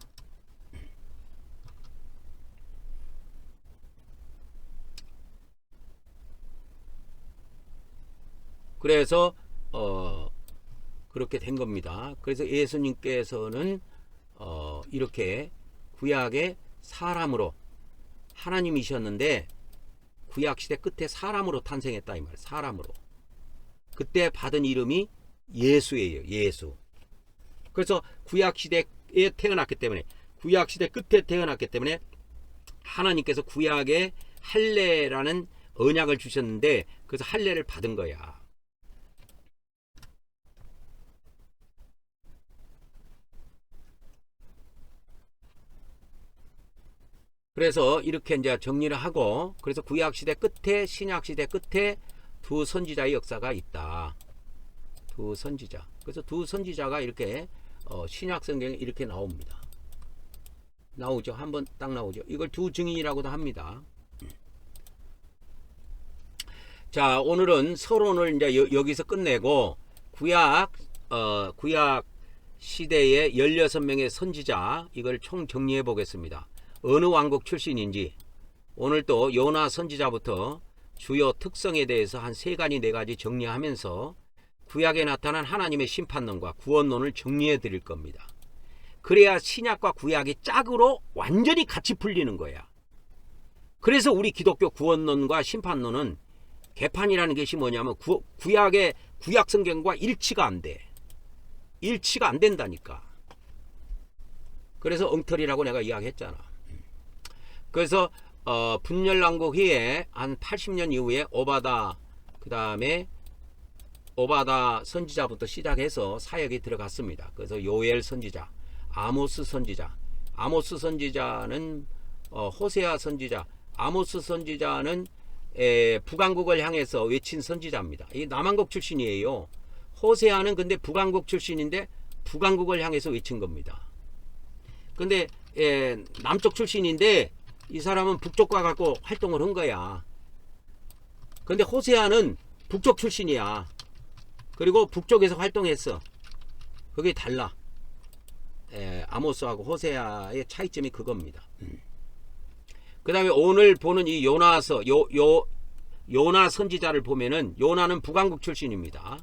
그래서 그렇게 된 겁니다. 그래서 예수님께서는 이렇게 구약의 사람으로 하나님이셨는데 구약시대 끝에 사람으로 탄생했다 이 말이에요. 사람으로. 그때 받은 이름이 예수예요. 예수. 그래서 구약시대에 태어났기 때문에, 구약시대 끝에 태어났기 때문에 하나님께서 구약에 할례라는 언약을 주셨는데 그래서 할례를 받은 거야. 그래서 이렇게 이제 정리를 하고, 그래서 구약시대 끝에 신약시대 끝에 두 선지자의 역사가 있다. 두 선지자. 그래서 두 선지자가 이렇게 신약성경에 이렇게 나옵니다. 나오죠. 한번 딱 나오죠. 이걸 두 증인이라고도 합니다. 자, 오늘은 서론을 이제 여기서 끝내고 구약 시대의 16명의 선지자, 이걸 총 정리해 보겠습니다. 어느 왕국 출신인지, 오늘 또 요나 선지자부터 주요 특성에 대해서 한 3가지 4가지 정리하면서 구약에 나타난 하나님의 심판론과 구원론을 정리해 드릴 겁니다. 그래야 신약과 구약이 짝으로 완전히 같이 풀리는 거야. 그래서 우리 기독교 구원론과 심판론은 개판이라는 것이 뭐냐면 구약의 구약 성경과 일치가 안 돼. 일치가 안 된다니까. 그래서 엉터리라고 내가 이야기했잖아. 그래서 분열왕국 후에 한 80년 이후에 오바다, 그 다음에 오바다 선지자부터 시작해서 사역이 들어갔습니다. 그래서 요엘 선지자, 아모스 선지자. 아모스 선지자는 호세아 선지자, 아모스 선지자는 북왕국을 향해서 외친 선지자입니다. 이 남왕국 출신이에요. 호세아는 근데 북왕국 출신인데 북왕국을 향해서 외친 겁니다. 근데 남쪽 출신인데 이 사람은 북쪽과 갖고 활동을 한 거야. 근데 호세아는 북쪽 출신이야. 그리고 북쪽에서 활동했어. 그게 달라. 아모스하고 호세아의 차이점이 그겁니다. 그 다음에 오늘 보는 이 요나서, 요나 선지자를 보면은 요나는 북왕국 출신입니다.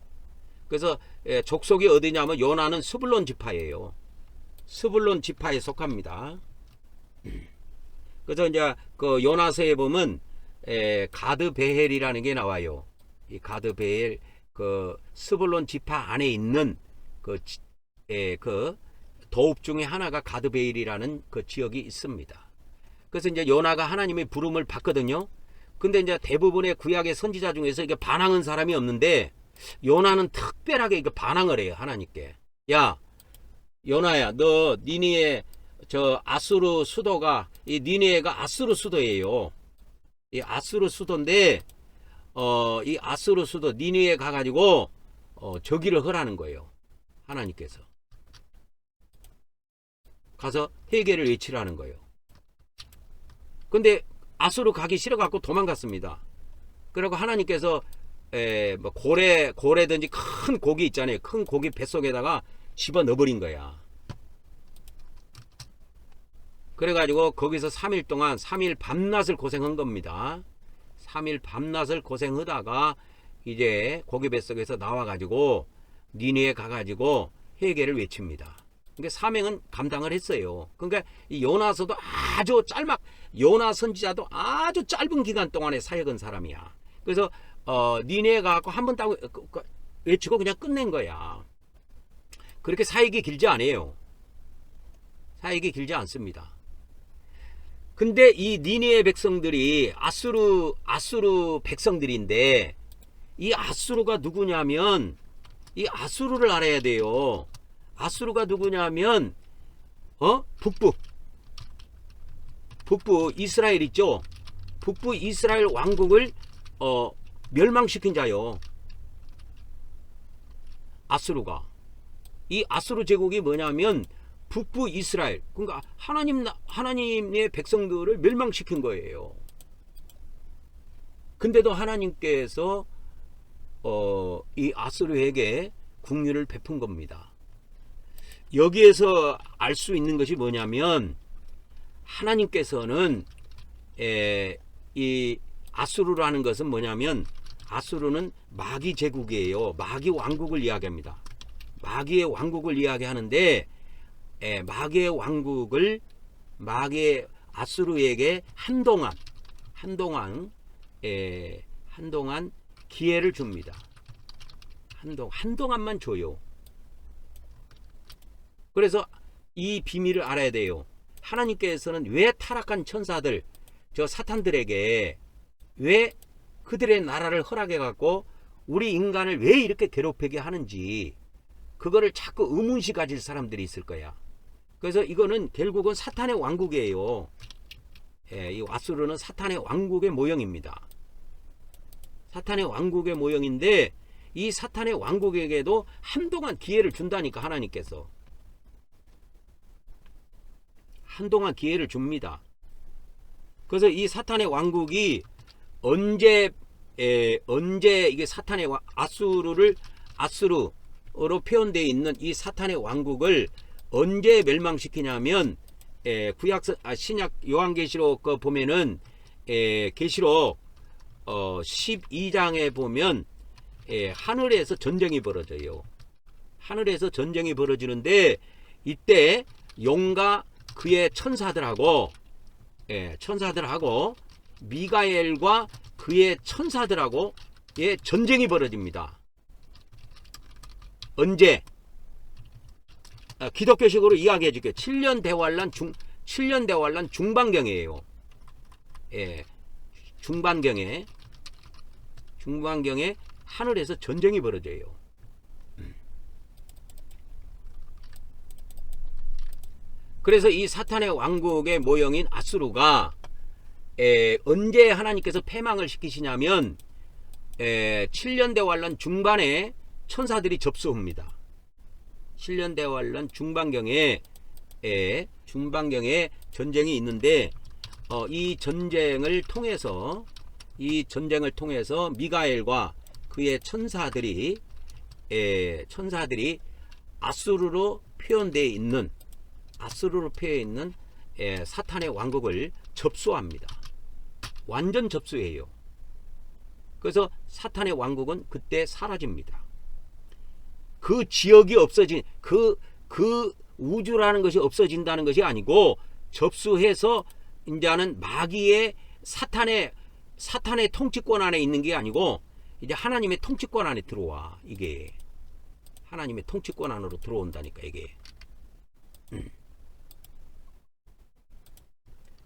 그래서 족속이 어디냐면 요나는 스불론 지파예요. 스불론 지파에 속합니다. 그래서 이제 그 요나서에 보면 가드 베헬이라는 게 나와요. 이 가드 베헬 그 스불론 지파 안에 있는 그 도읍 중에 하나가 가드 베헬이라는 그 지역이 있습니다. 그래서 이제 요나가 하나님의 부름을 받거든요. 근데 이제 대부분의 구약의 선지자 중에서 이게 반항한 사람이 없는데 요나는 특별하게 이거 반항을 해요. 하나님께. 야, 요나야, 너 니니에 저 아수르 수도가 이 니니에가 아수르 수도예요. 이 아수르 수도인데 이 아수르 수도 니니에 가가지고 저기를 하라는 거예요. 하나님께서 가서 회개를 외치라는 거예요. 근데 아수르 가기 싫어갖고 도망갔습니다. 그리고 하나님께서 뭐 고래든지 큰 고기 있잖아요. 큰 고기 뱃속에다가 집어넣어버린 거야. 그래가지고 거기서 3일 동안 3일 밤낮을 고생한 겁니다. 3일 밤낮을 고생하다가 이제 고기 뱃속에서 나와가지고 니느에 가가지고 회개를 외칩니다. 그러니까 사명은 감당을 했어요. 그러니까 이 요나서도 아주 요나 선지자도 아주 짧은 기간 동안에 사역한 사람이야. 그래서 니느에 가고 한 번 따고 외치고 그냥 끝낸 거야. 그렇게 사역이 길지 않아요. 사역이 길지 않습니다. 근데 이 니느의 백성들이 아수르 백성들인데 이 아수르가 누구냐면 이 아수르를 알아야 돼요. 아수르가 누구냐면 북부 이스라엘 있죠. 북부 이스라엘 왕국을 멸망시킨 자요. 아수르가. 이 아수르 제국이 뭐냐면 북부 이스라엘, 그러니까 하나님의 백성들을 멸망시킨 거예요. 근데도 하나님께서 이 아수르에게 국률을 베푼 겁니다. 여기에서 알 수 있는 것이 뭐냐면 하나님께서는 이 아수르라는 것은 뭐냐면 아수르는 마귀 제국이에요. 마귀 왕국을 이야기합니다. 마귀의 왕국을 이야기하는데 마귀의 아수르에게 한동안 기회를 줍니다. 한동안만 줘요. 그래서 이 비밀을 알아야 돼요. 하나님께서는 왜 타락한 천사들, 저 사탄들에게 왜 그들의 나라를 허락해 갖고 우리 인간을 왜 이렇게 괴롭히게 하는지 그거를 자꾸 의문시 가질 사람들이 있을 거야. 그래서 이거는 결국은 사탄의 왕국이에요. 이 아수르는 사탄의 왕국의 모형입니다. 사탄의 왕국의 모형인데 이 사탄의 왕국에게도 한동안 기회를 준다니까 하나님께서. 한동안 기회를 줍니다. 그래서 이 사탄의 왕국이 언제 이게 사탄의 아수르로 표현되어 있는 이 사탄의 왕국을 언제 멸망시키냐면 신약 요한계시록 거 보면은 계시록 12장에 보면 하늘에서 전쟁이 벌어져요. 하늘에서 전쟁이 벌어지는데 이때 용과 그의 천사들하고 미가엘과 그의 천사들하고 전쟁이 벌어집니다. 언제? 기독교식으로 이야기해 줄게요. 7년 대환란 중반경이에요. 중반경에 하늘에서 전쟁이 벌어져요. 그래서 이 사탄의 왕국의 모형인 아수르가 언제 하나님께서 패망을 시키시냐면 7년 대환란 중반에 천사들이 접수합니다. 7년 대환란 중반경에 전쟁이 있는데 이 전쟁을 통해서 미가엘과 그의 천사들이 아수르로 표현되어 있는 사탄의 왕국을 접수합니다. 완전 접수해요. 그래서 사탄의 왕국은 그때 사라집니다. 그 지역이 그 우주라는 것이 없어진다는 것이 아니고, 접수해서 이제는 마귀의 사탄의 통치권 안에 있는 게 아니고 이제 하나님의 통치권 안에 들어와. 이게 하나님의 통치권 안으로 들어온다니까 이게.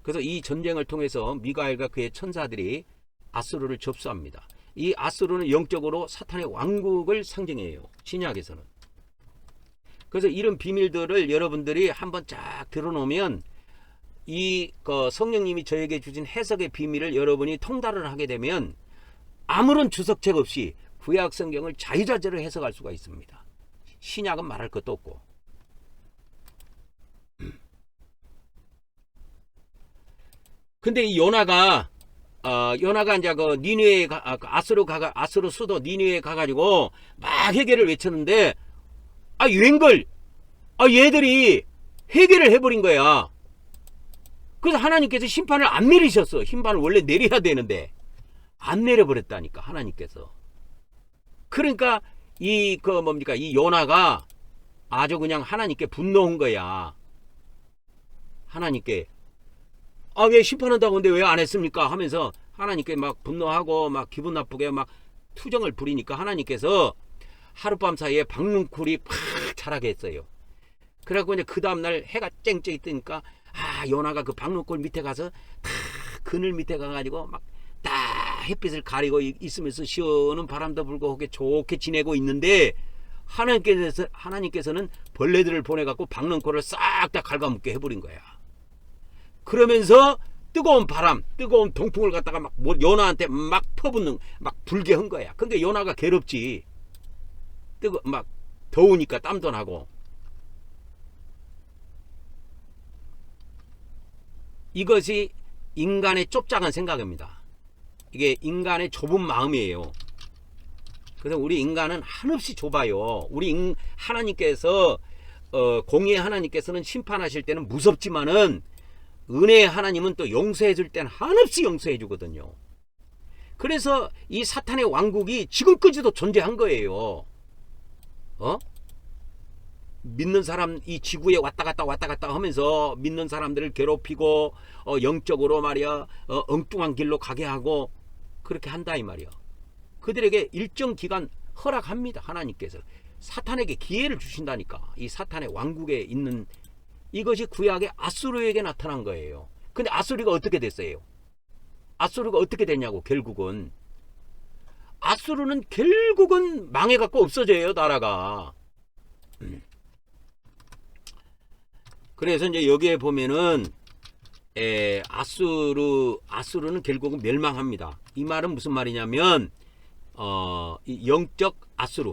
그래서 이 전쟁을 통해서 미가엘과 그의 천사들이 아수르를 접수합니다. 이 아수르는 영적으로 사탄의 왕국을 상징해요, 신약에서는. 그래서 이런 비밀들을 여러분들이 한번 쫙 들어놓으면 성령님이 저에게 주신 해석의 비밀을 여러분이 통달을 하게 되면 아무런 주석책 없이 구약 성경을 자유자재로 해석할 수가 있습니다. 신약은 말할 것도 없고. 근데 이 요나가 이제 니느웨에 아수르 수도 니느웨에 가가지고 막 회개를 외쳤는데 웬걸 얘들이 회개를 해버린 거야. 그래서 하나님께서 심판을 안 내리셨어. 심판을 원래 내려야 되는데 안 내려버렸다니까, 하나님께서. 그러니까 이 요나가 아주 그냥 하나님께 분노한 거야. 하나님께 왜 심판한다고 근데 왜 안 했습니까 하면서 하나님께 막 분노하고 막 기분 나쁘게 막 투정을 부리니까 하나님께서 하룻밤 사이에 박눈쿨이 팍 자라게 했어요. 그래갖고 이제 그 다음날 해가 쨍쨍 뜨니까 요나가 그 박눈쿨 밑에 가서 다 그늘 밑에 가가지고 막 딱 햇빛을 가리고 있으면서 시원한 바람도 불고 좋게 지내고 있는데, 하나님께서는 벌레들을 보내갖고 박눈쿨을 싹 다 갉아먹게 해버린 거야. 그러면서 뜨거운 바람, 뜨거운 동풍을 갖다가 막 요나한테 막 퍼붓는, 막 불게 한 거야. 근데 요나가 괴롭지. 막 더우니까 땀도 나고. 이것이 인간의 좁작한 생각입니다. 이게 인간의 좁은 마음이에요. 그래서 우리 인간은 한없이 좁아요. 하나님께서 공의의 하나님께서는 심판하실 때는 무섭지만은 은혜의 하나님은 또 용서해 줄 때는 한없이 용서해 주거든요. 그래서 이 사탄의 왕국이 지금까지도 존재한 거예요. 믿는 사람, 이 지구에 왔다 갔다 하면서 믿는 사람들을 괴롭히고 영적으로 말이야 엉뚱한 길로 가게 하고 그렇게 한다 이 말이야. 그들에게 일정 기간 허락합니다. 하나님께서 사탄에게 기회를 주신다니까. 이 사탄의 왕국에 있는 이것이 구약의 아수르에게 나타난 거예요. 근데 아수르가 어떻게 됐어요? 아수르가 어떻게 됐냐고. 아수르는 결국은 망해갖고 없어져요, 나라가. 그래서 이제 여기에 보면은 아수르는 결국은 멸망합니다. 이 말은 무슨 말이냐면 이 영적 아수르,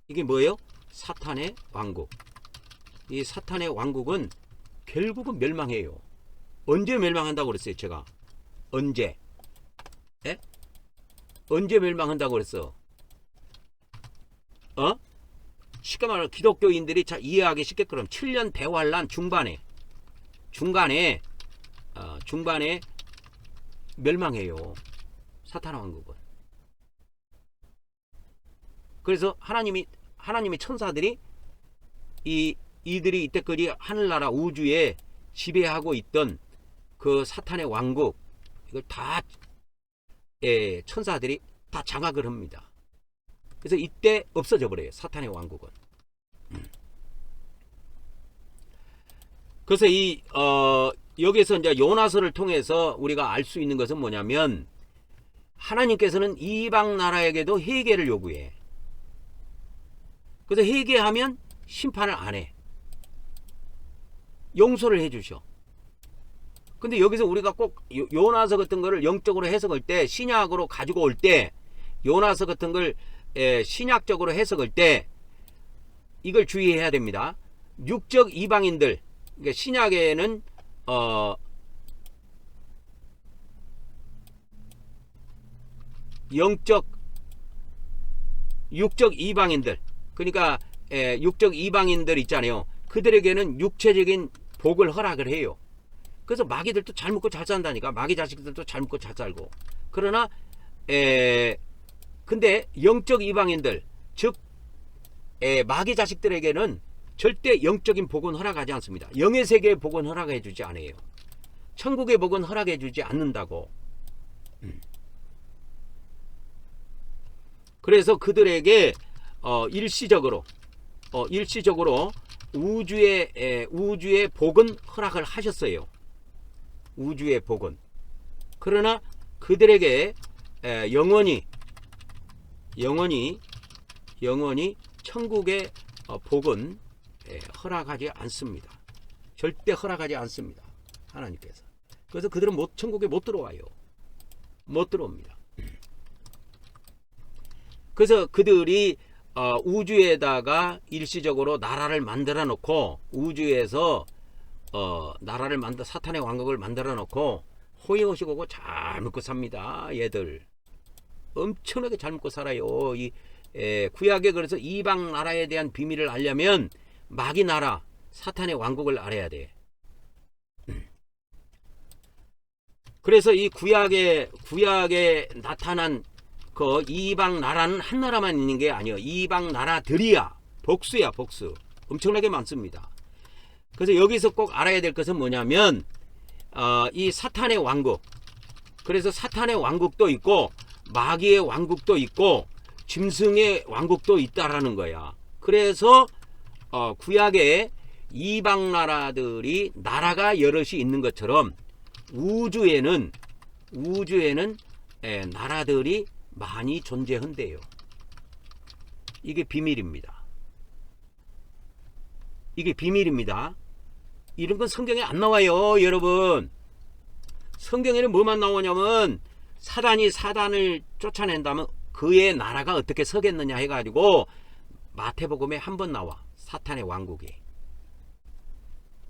이게 뭐예요? 사탄의 왕국. 이 사탄의 왕국은 결국은 멸망해요. 언제 멸망한다고 그랬어요, 제가? 언제? 언제 멸망한다고 그랬어? 쉽게 말하면 기독교인들이 잘 이해하기 쉽게 그럼 7년 대환란 중간에 멸망해요. 사탄 왕국은. 그래서 하나님의 천사들이 이들이 이때까지 하늘나라 우주에 지배하고 있던 그 사탄의 왕국, 이걸 다 천사들이 다 장악을 합니다. 그래서 이때 없어져 버려요, 사탄의 왕국은. 그래서 여기서 이제 요나서를 통해서 우리가 알 수 있는 것은 뭐냐면, 하나님께서는 이방 나라에게도 회개를 요구해. 그래서 회개하면 심판을 안 해. 용서를 해주셔. 근데 여기서 우리가 꼭 요나서 같은 거를 영적으로 해석할 때, 신약으로 가지고 올 때, 요나서 같은 걸 신약적으로 해석할 때 이걸 주의해야 됩니다. 육적 이방인들, 그러니까 신약에는 육적 이방인들, 그러니까 육적 이방인들 있잖아요. 그들에게는 육체적인 복을 허락을 해요. 그래서 마귀들도 잘 먹고 잘 산다니까. 마귀 자식들도 잘 먹고 잘 살고. 그러나 근데 영적 이방인들, 즉 마귀 자식들에게는 절대 영적인 복은 허락하지 않습니다. 영의 세계의 복은 허락해 주지 않아요. 천국의 복은 허락해 주지 않는다고. 그래서 그들에게 일시적으로 우주의 복은 허락을 하셨어요. 우주의 복은. 그러나 그들에게 영원히 천국의 복은 허락하지 않습니다. 절대 허락하지 않습니다. 하나님께서. 그래서 그들은 천국에 못 들어와요. 못 들어옵니다. 그래서 그들이 우주에다가 일시적으로 나라를 만들어 놓고, 우주에서 나라를 사탄의 왕국을 만들어 놓고 호의호식 오고 잘 먹고 삽니다. 얘들 엄청나게 잘 먹고 살아요. 이 구약에 그래서 이방 나라에 대한 비밀을 알려면 마귀 나라 사탄의 왕국을 알아야 돼. 그래서 이 구약에 나타난 그 이방 나라는 한 나라만 있는 게 아니에요. 이방 나라들이야. 복수야, 복수. 엄청나게 많습니다. 그래서 여기서 꼭 알아야 될 것은 뭐냐면 이 사탄의 왕국, 그래서 사탄의 왕국도 있고 마귀의 왕국도 있고 짐승의 왕국도 있다라는 거야. 그래서 구약에 이방 나라들이 나라가 여럿이 있는 것처럼 우주에는 나라들이 많이 존재한대요. 이게 비밀입니다. 이게 비밀입니다. 이런 건 성경에 안 나와요, 여러분. 성경에는 뭐만 나오냐면 사단이 사단을 쫓아낸다면 그의 나라가 어떻게 서겠느냐 해가지고 마태복음에 한 번 나와. 사탄의 왕국이.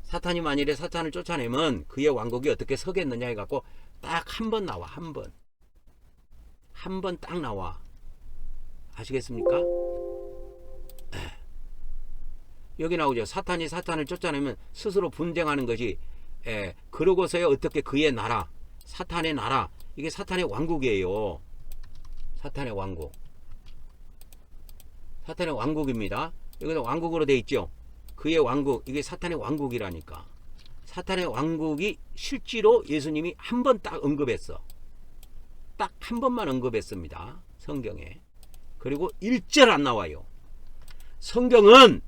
사탄이 만일에 사탄을 쫓아내면 그의 왕국이 어떻게 서겠느냐 해갖고 딱 한 번 나와. 한 번 딱 나와. 아시겠습니까? 여기 나오죠. 사탄이 사탄을 쫓아내면 스스로 분쟁하는 것이, 그러고서야 어떻게 그의 나라, 사탄의 나라, 이게 사탄의 왕국이에요. 사탄의 왕국. 사탄의 왕국입니다. 여기서 왕국으로 돼 있죠. 그의 왕국, 이게 사탄의 왕국이라니까. 사탄의 왕국이 실제로 예수님이 한 번 딱 언급했어. 딱 한 번만 언급했습니다. 성경에. 그리고 1절 안 나와요. 성경은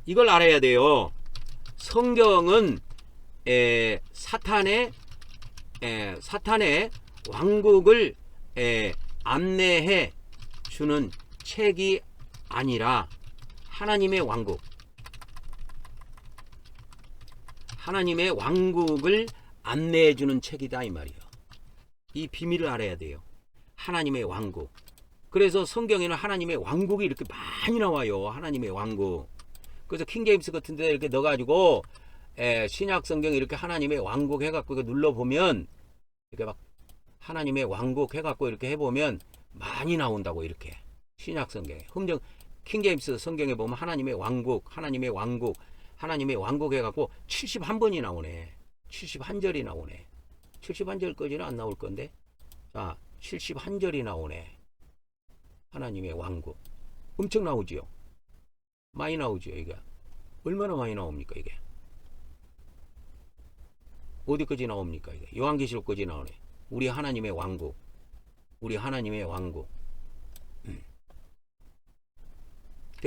이걸 알아야 돼요. 성경은 사탄의 왕국을 안내해 주는 책이 아니라 하나님의 왕국, 하나님의 왕국을 안내해 주는 책이다 이 말이에요. 이 비밀을 알아야 돼요. 하나님의 왕국. 그래서 성경에는 하나님의 왕국이 이렇게 많이 나와요. 하나님의 왕국. 그래서 킹제임스 같은 데 이렇게 넣어가지고 신약 성경 이렇게 하나님의 왕국 해갖고 이렇게 눌러보면 이렇게 막 하나님의 왕국 해갖고 이렇게 해보면 많이 나온다고. 이렇게 신약 성경에 킹제임스 성경에 보면 하나님의 왕국, 하나님의 왕국, 하나님의 왕국 해갖고 71번이 나오네. 71절이 나오네. 71절까지는 안 나올 건데, 자 71절이 나오네. 하나님의 왕국 엄청 나오지요. 많이 나오죠. 이게 얼마나 많이 나옵니까? 이게 어디까지 나옵니까? 이게 요한계시록까지 나오네. 우리 하나님의 왕국, 우리 하나님의 왕국.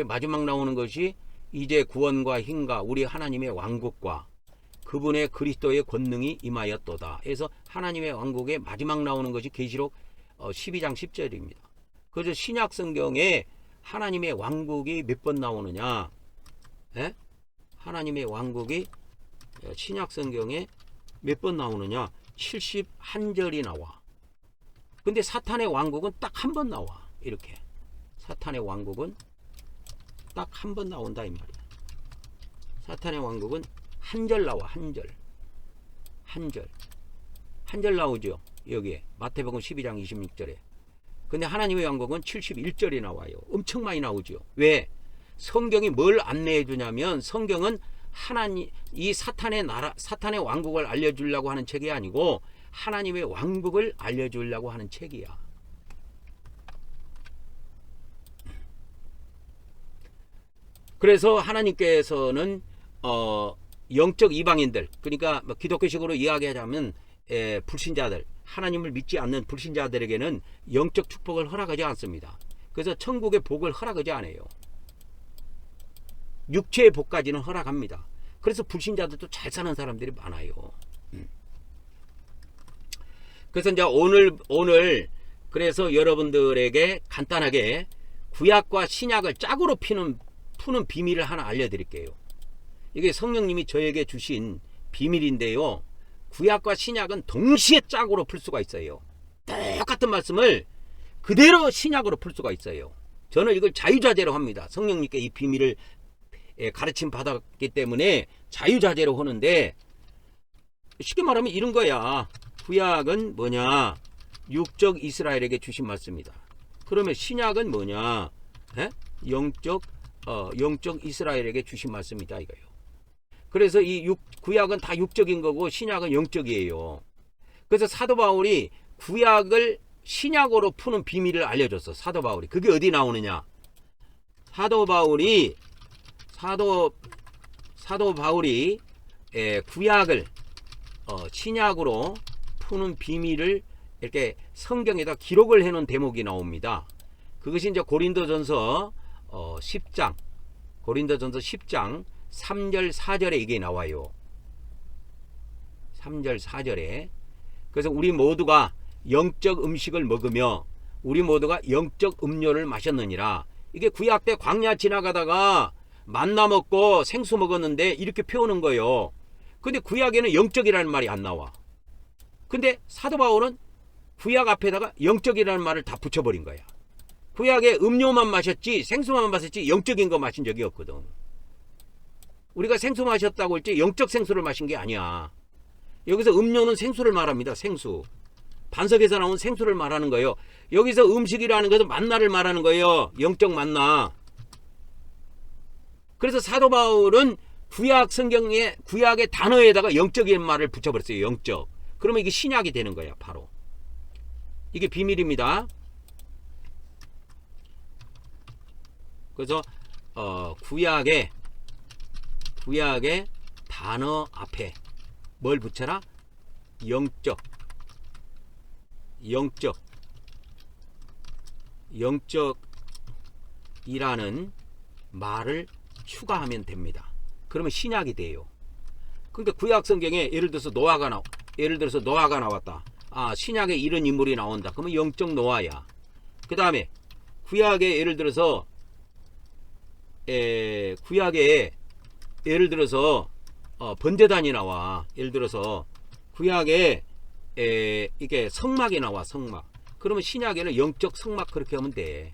마지막 나오는 것이 이제 구원과 힘과 우리 하나님의 왕국과 그분의 그리스도의 권능이 임하였도다. 그래서 하나님의 왕국의 마지막 나오는 것이 계시록 12장 10절입니다. 그래서 신약 성경에 하나님의 왕국이 몇 번 나오느냐? 하나님의 왕국이 신약 성경에 몇 번 나오느냐? 71절이 나와. 근데 사탄의 왕국은 딱 한 번 나와. 이렇게. 사탄의 왕국은 딱 한 번 나온다 이 말이야. 사탄의 왕국은 한 절 나와. 한 절. 한 절. 한 절 나오죠. 여기에 마태복음 12장 26절에. 근데 하나님의 왕국은 71절이 나와요. 엄청 많이 나오죠. 왜? 성경이 뭘 안내해 주냐면 성경은 하나님 이 사탄의 나라 사탄의 왕국을 알려주려고 하는 책이 아니고 하나님의 왕국을 알려주려고 하는 책이야. 그래서 하나님께서는 영적 이방인들, 그러니까 기독교식으로 이야기하자면 불신자들, 하나님을 믿지 않는 불신자들에게는 영적 축복을 허락하지 않습니다. 그래서 천국의 복을 허락하지 않아요. 육체의 복까지는 허락합니다. 그래서 불신자들도 잘 사는 사람들이 많아요. 그래서 이제 오늘 그래서 여러분들에게 간단하게 구약과 신약을 짝으로 푸는 비밀을 하나 알려드릴게요. 이게 성령님이 저에게 주신 비밀인데요. 구약과 신약은 동시에 짝으로 풀 수가 있어요. 똑같은 말씀을 그대로 신약으로 풀 수가 있어요. 저는 이걸 자유자재로 합니다. 성령님께 이 비밀을 가르침 받았기 때문에 자유자재로 하는데, 쉽게 말하면 이런 거야. 구약은 뭐냐? 육적 이스라엘에게 주신 말씀이다. 그러면 신약은 뭐냐? 영적 이스라엘에게 주신 말씀이다 이거예요. 그래서 이 구약은 다 육적인 거고 신약은 영적이에요. 그래서 사도 바울이 구약을 신약으로 푸는 비밀을 알려줬어. 사도 바울이. 그게 어디 나오느냐? 사도 바울이 구약을 신약으로 푸는 비밀을 이렇게 성경에다 기록을 해놓은 대목이 나옵니다. 그것이 이제 고린도전서 10장 3절 4절에 이게 나와요. 3절 4절에. 그래서 우리 모두가 영적 음식을 먹으며 우리 모두가 영적 음료를 마셨느니라. 이게 구약 때 광야 지나가다가 만나 먹고 생수 먹었는데 이렇게 표현한 거예요. 근데 구약에는 영적이라는 말이 안 나와. 근데 사도 바울은 구약 앞에다가 영적이라는 말을 다 붙여버린 거야. 구약에 음료만 마셨지 생수만 마셨지 영적인 거 마신 적이 없거든. 우리가 생수 마셨다고 할지 영적 생수를 마신 게 아니야. 여기서 음료는 생수를 말합니다. 생수. 반석에서 나온 생수를 말하는 거예요. 여기서 음식이라는 것은 만나를 말하는 거예요. 영적 만나. 그래서 사도 바울은 구약 성경의 구약의 단어에다가 영적인 말을 붙여버렸어요. 영적. 그러면 이게 신약이 되는 거야. 바로. 이게 비밀입니다. 그래서 구약의 단어 앞에 뭘 붙여라? 영적이라는 말을 추가하면 됩니다. 그러면 신약이 돼요. 그러니까 구약 성경에 예를 들어서 노아가 나왔다. 아, 신약에 이런 인물이 나온다. 그러면 영적 노아야. 그 다음에 구약에 예를 들어서 번제단이 나와. 예를 들어서 구약에 이게 성막이 나와. 성막. 그러면 신약에는 영적 성막 그렇게 하면 돼.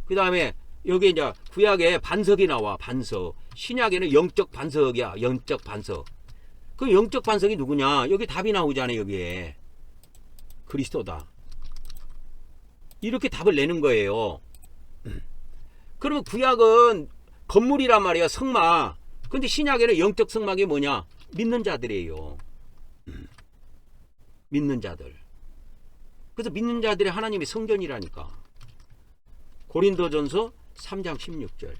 그 다음에 여기 이제 구약에 반석이 나와. 반석. 신약에는 영적 반석이야. 영적 반석. 그 영적 반석이 누구냐? 여기 답이 나오잖아요. 여기에 그리스도다. 이렇게 답을 내는 거예요. 그러면 구약은 건물이란 말이야. 성막. 근데 신약에는 영적 성막이 뭐냐? 믿는 자들이에요. 믿는 자들. 그래서 믿는 자들이 하나님의 성전이라니까. 고린도전서 3장 16절.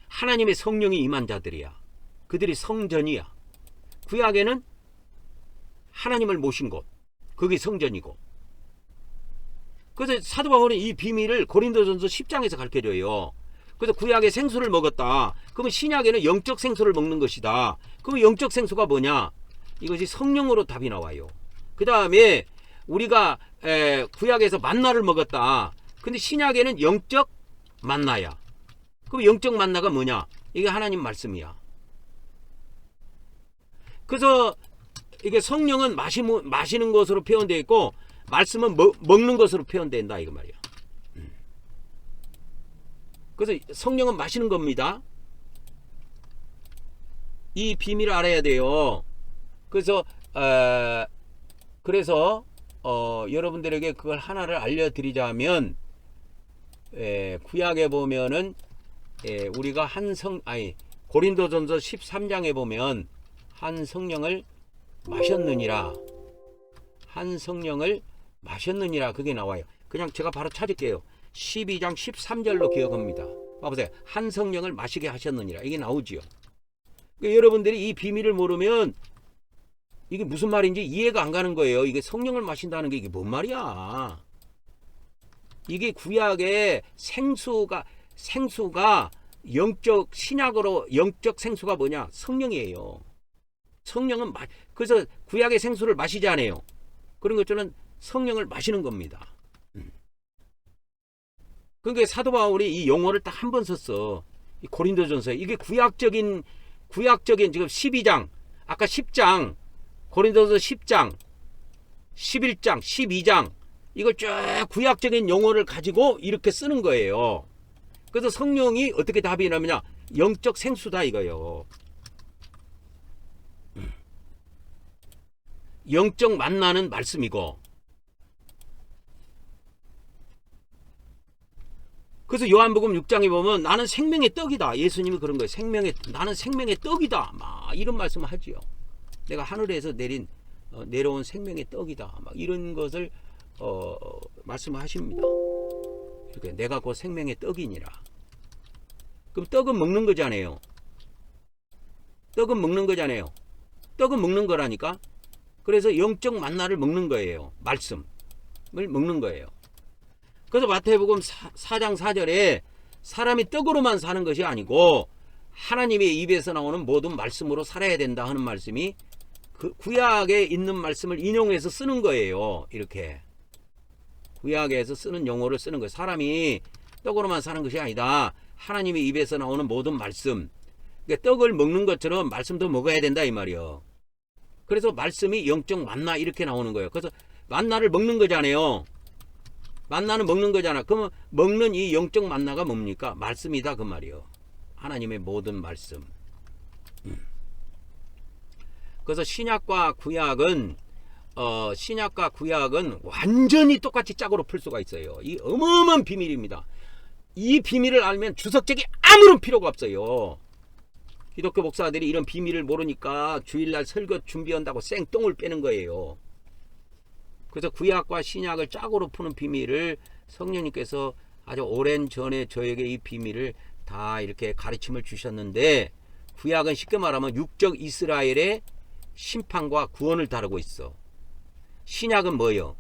하나님의 성령이 임한 자들이야. 그들이 성전이야. 구약에는 하나님을 모신 곳. 그게 성전이고. 그래서 사도 바울은 이 비밀을 고린도전서 10장에서 가르쳐줘요. 그래서 구약에 생수를 먹었다. 그러면 신약에는 영적 생수를 먹는 것이다. 그러면 영적 생수가 뭐냐? 이것이 성령으로 답이 나와요. 그 다음에 우리가 구약에서 만나를 먹었다. 근데 신약에는 영적 만나야. 그럼 영적 만나가 뭐냐? 이게 하나님 말씀이야. 그래서 이게 성령은 마시는 것으로 표현되어 있고 말씀은 먹는 것으로 표현된다 이거 말이야. 그래서 성령은 마시는 겁니다. 이 비밀을 알아야 돼요. 그래서 여러분들에게 그걸 하나를 알려드리자면, 구약에 보면은 우리가 고린도전서 13장에 보면 한 성령을 마셨느니라, 한 성령을 마셨느니라 그게 나와요. 그냥 제가 바로 찾을게요. 12장 13절로 기억합니다. 봐보세요. 한 성령을 마시게 하셨느니라 이게 나오지요. 그러니까 여러분들이 이 비밀을 모르면 이게 무슨 말인지 이해가 안 가는 거예요. 이게 성령을 마신다는 게 이게 뭔 말이야. 이게 구약의 생수가 영적 신약으로 영적 생수가 뭐냐? 성령이에요. 성령은 그래서 구약의 생수를 마시지 않아요. 그런 것처럼 성령을 마시는 겁니다. 그러니까 사도 바울이 이 용어를 딱 한 번 썼어. 이 고린도전서에 이게 구약적인 지금 12장, 아까 10장, 고린도서 10장, 11장, 12장 이걸 쭉 구약적인 용어를 가지고 이렇게 쓰는 거예요. 그래서 성령이 어떻게 답이 나느냐? 영적 생수다 이거예요. 영적 만나는 말씀이고. 그래서 요한복음 6장에 보면 나는 생명의 떡이다. 예수님이 그런 거예요. 나는 생명의 떡이다. 막 이런 말씀을 하지요. 내가 하늘에서 내려온 생명의 떡이다. 막 이런 것을 말씀하십니다. 이렇게 내가 곧 생명의 떡이니라. 그럼 떡은 먹는 거잖아요. 떡은 먹는 거잖아요. 떡은 먹는 거라니까. 그래서 영적 만나를 먹는 거예요. 말씀을 먹는 거예요. 그래서 마태복음 4장 4절에 사람이 떡으로만 사는 것이 아니고 하나님의 입에서 나오는 모든 말씀으로 살아야 된다 하는 말씀이 그 구약에 있는 말씀을 인용해서 쓰는 거예요. 이렇게 구약에서 쓰는 용어를 쓰는 거예요. 사람이 떡으로만 사는 것이 아니다. 하나님의 입에서 나오는 모든 말씀. 그러니까 떡을 먹는 것처럼 말씀도 먹어야 된다 이 말이요. 그래서 말씀이 영적 만나 이렇게 나오는 거예요. 그래서 만나를 먹는 거잖아요. 만나는 먹는 거잖아. 그러면 먹는 이 영적 만나가 뭡니까? 말씀이다 그 말이요. 하나님의 모든 말씀. 그래서 신약과 구약은 완전히 똑같이 짝으로 풀 수가 있어요. 이 어마어마한 비밀입니다. 이 비밀을 알면 주석책이 아무런 필요가 없어요. 기독교 목사들이 이런 비밀을 모르니까 주일날 설교 준비한다고 생똥을 빼는 거예요. 그래서 구약과 신약을 짝으로 푸는 비밀을 성령님께서 아주 오랜 전에 저에게 이 비밀을 다 이렇게 가르침을 주셨는데, 구약은 쉽게 말하면 육적 이스라엘의 심판과 구원을 다루고 있어. 신약은 뭐예요?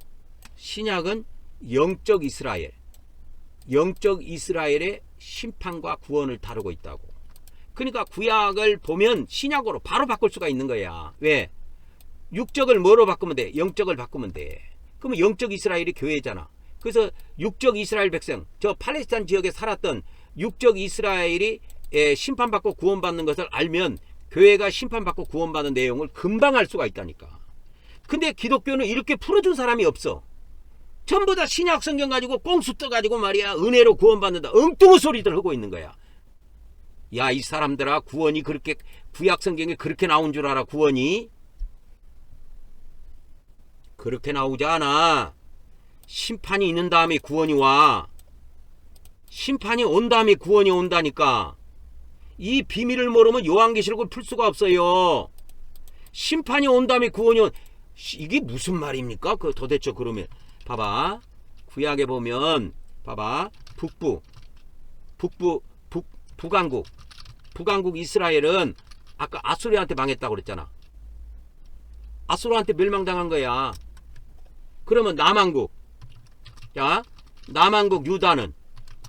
신약은 영적 이스라엘의 심판과 구원을 다루고 있다고. 그러니까 구약을 보면 신약으로 바로 바꿀 수가 있는 거야. 왜? 육적을 뭐로 바꾸면 돼? 영적을 바꾸면 돼. 그러면 영적 이스라엘이 교회잖아. 그래서 육적 이스라엘 백성, 저 팔레스타인 지역에 살았던 육적 이스라엘이 심판받고 구원받는 것을 알면 교회가 심판받고 구원받는 내용을 금방 알 수가 있다니까. 근데 기독교는 이렇게 풀어준 사람이 없어. 전부 다 신약 성경 가지고 꽁수 떠가지고 말이야 은혜로 구원받는다 엉뚱한 소리들 하고 있는 거야. 야, 이 사람들아, 구원이 그렇게 구약 성경에 그렇게 나온 줄 알아? 구원이 그렇게 나오지 않아. 심판이 있는 다음에 구원이 와. 심판이 온 다음에 구원이 온다니까. 이 비밀을 모르면 요한계시록을 풀 수가 없어요. 심판이 온 다음에 구원이 이게 무슨 말입니까? 그 도대체 그러면 봐봐. 구약에 보면 봐봐. 북왕국 이스라엘은 아까 아수르한테 망했다고 그랬잖아. 아수르한테 멸망당한 거야. 그러면 남왕국, 자, 남왕국 유다는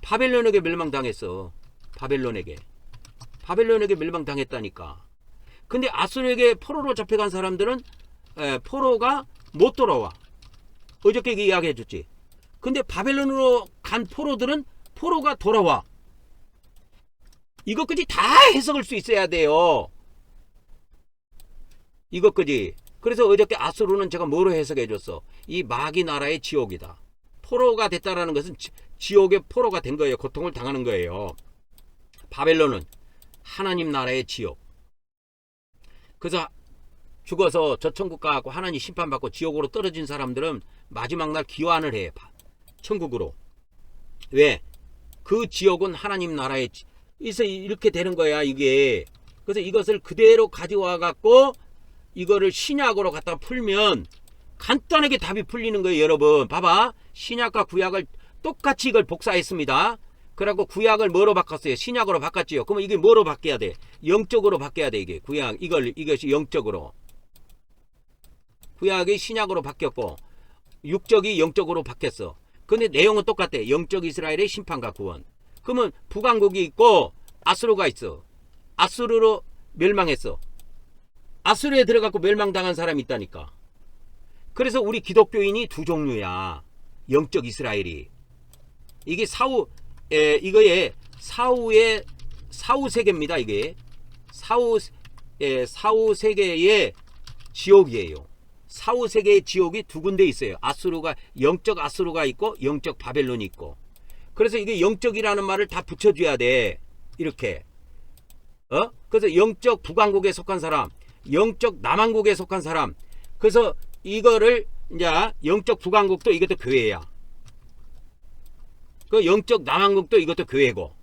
바벨론에게 멸망당했어. 바벨론에게 멸망당했다니까. 근데 아수르에게 포로로 잡혀간 사람들은 포로가 못 돌아와. 어저께 이야기해 줬지. 근데 바벨론으로 간 포로들은 포로가 돌아와. 이것까지 다 해석할 수 있어야 돼요. 이것 그지. 그래서 어저께 아수르는 제가 뭐로 해석해 줬어? 이 마귀 나라의 지옥이다. 포로가 됐다라는 것은 지옥의 포로가 된 거예요. 고통을 당하는 거예요. 바벨론은 하나님 나라의 지옥. 그래서 죽어서 저 천국 가고 하나님 심판받고 지옥으로 떨어진 사람들은 마지막 날 귀환을 해. 천국으로. 왜? 그 지옥은 하나님 나라의 그래서 이렇게 되는 거야 이게. 그래서 이것을 그대로 가져와 갖고 이거를 신약으로 갖다 풀면 간단하게 답이 풀리는 거예요. 여러분 봐봐. 신약과 구약을 똑같이 이걸 복사했습니다. 그래갖고 구약을 뭐로 바꿨어요? 신약으로 바꿨지요. 그러면 이게 뭐로 바뀌어야 돼? 영적으로 바뀌어야 돼. 이게 구약 이것이 영적으로. 구약이 신약으로 바뀌었고 육적이 영적으로 바뀌었어. 근데 내용은 똑같아. 영적 이스라엘의 심판과 구원. 그러면 북왕국이 있고 아수르가 있어. 아수르로 멸망했어. 아수르에 들어가고 멸망당한 사람이 있다니까. 그래서 우리 기독교인이 두 종류야. 영적 이스라엘이. 이게 이거의 사후 세계입니다. 이게 사후 세계의 지옥이에요. 사후 세계의 지옥이 두 군데 있어요. 아수르가 영적 아수르가 있고 영적 바벨론이 있고. 그래서 이게 영적이라는 말을 다 붙여줘야 돼. 이렇게. 그래서 영적 북왕국에 속한 사람, 영적 남왕국에 속한 사람. 그래서 이거를 이제 영적 북왕국도 이것도 교회야. 그 영적 남왕국도 이것도 교회고.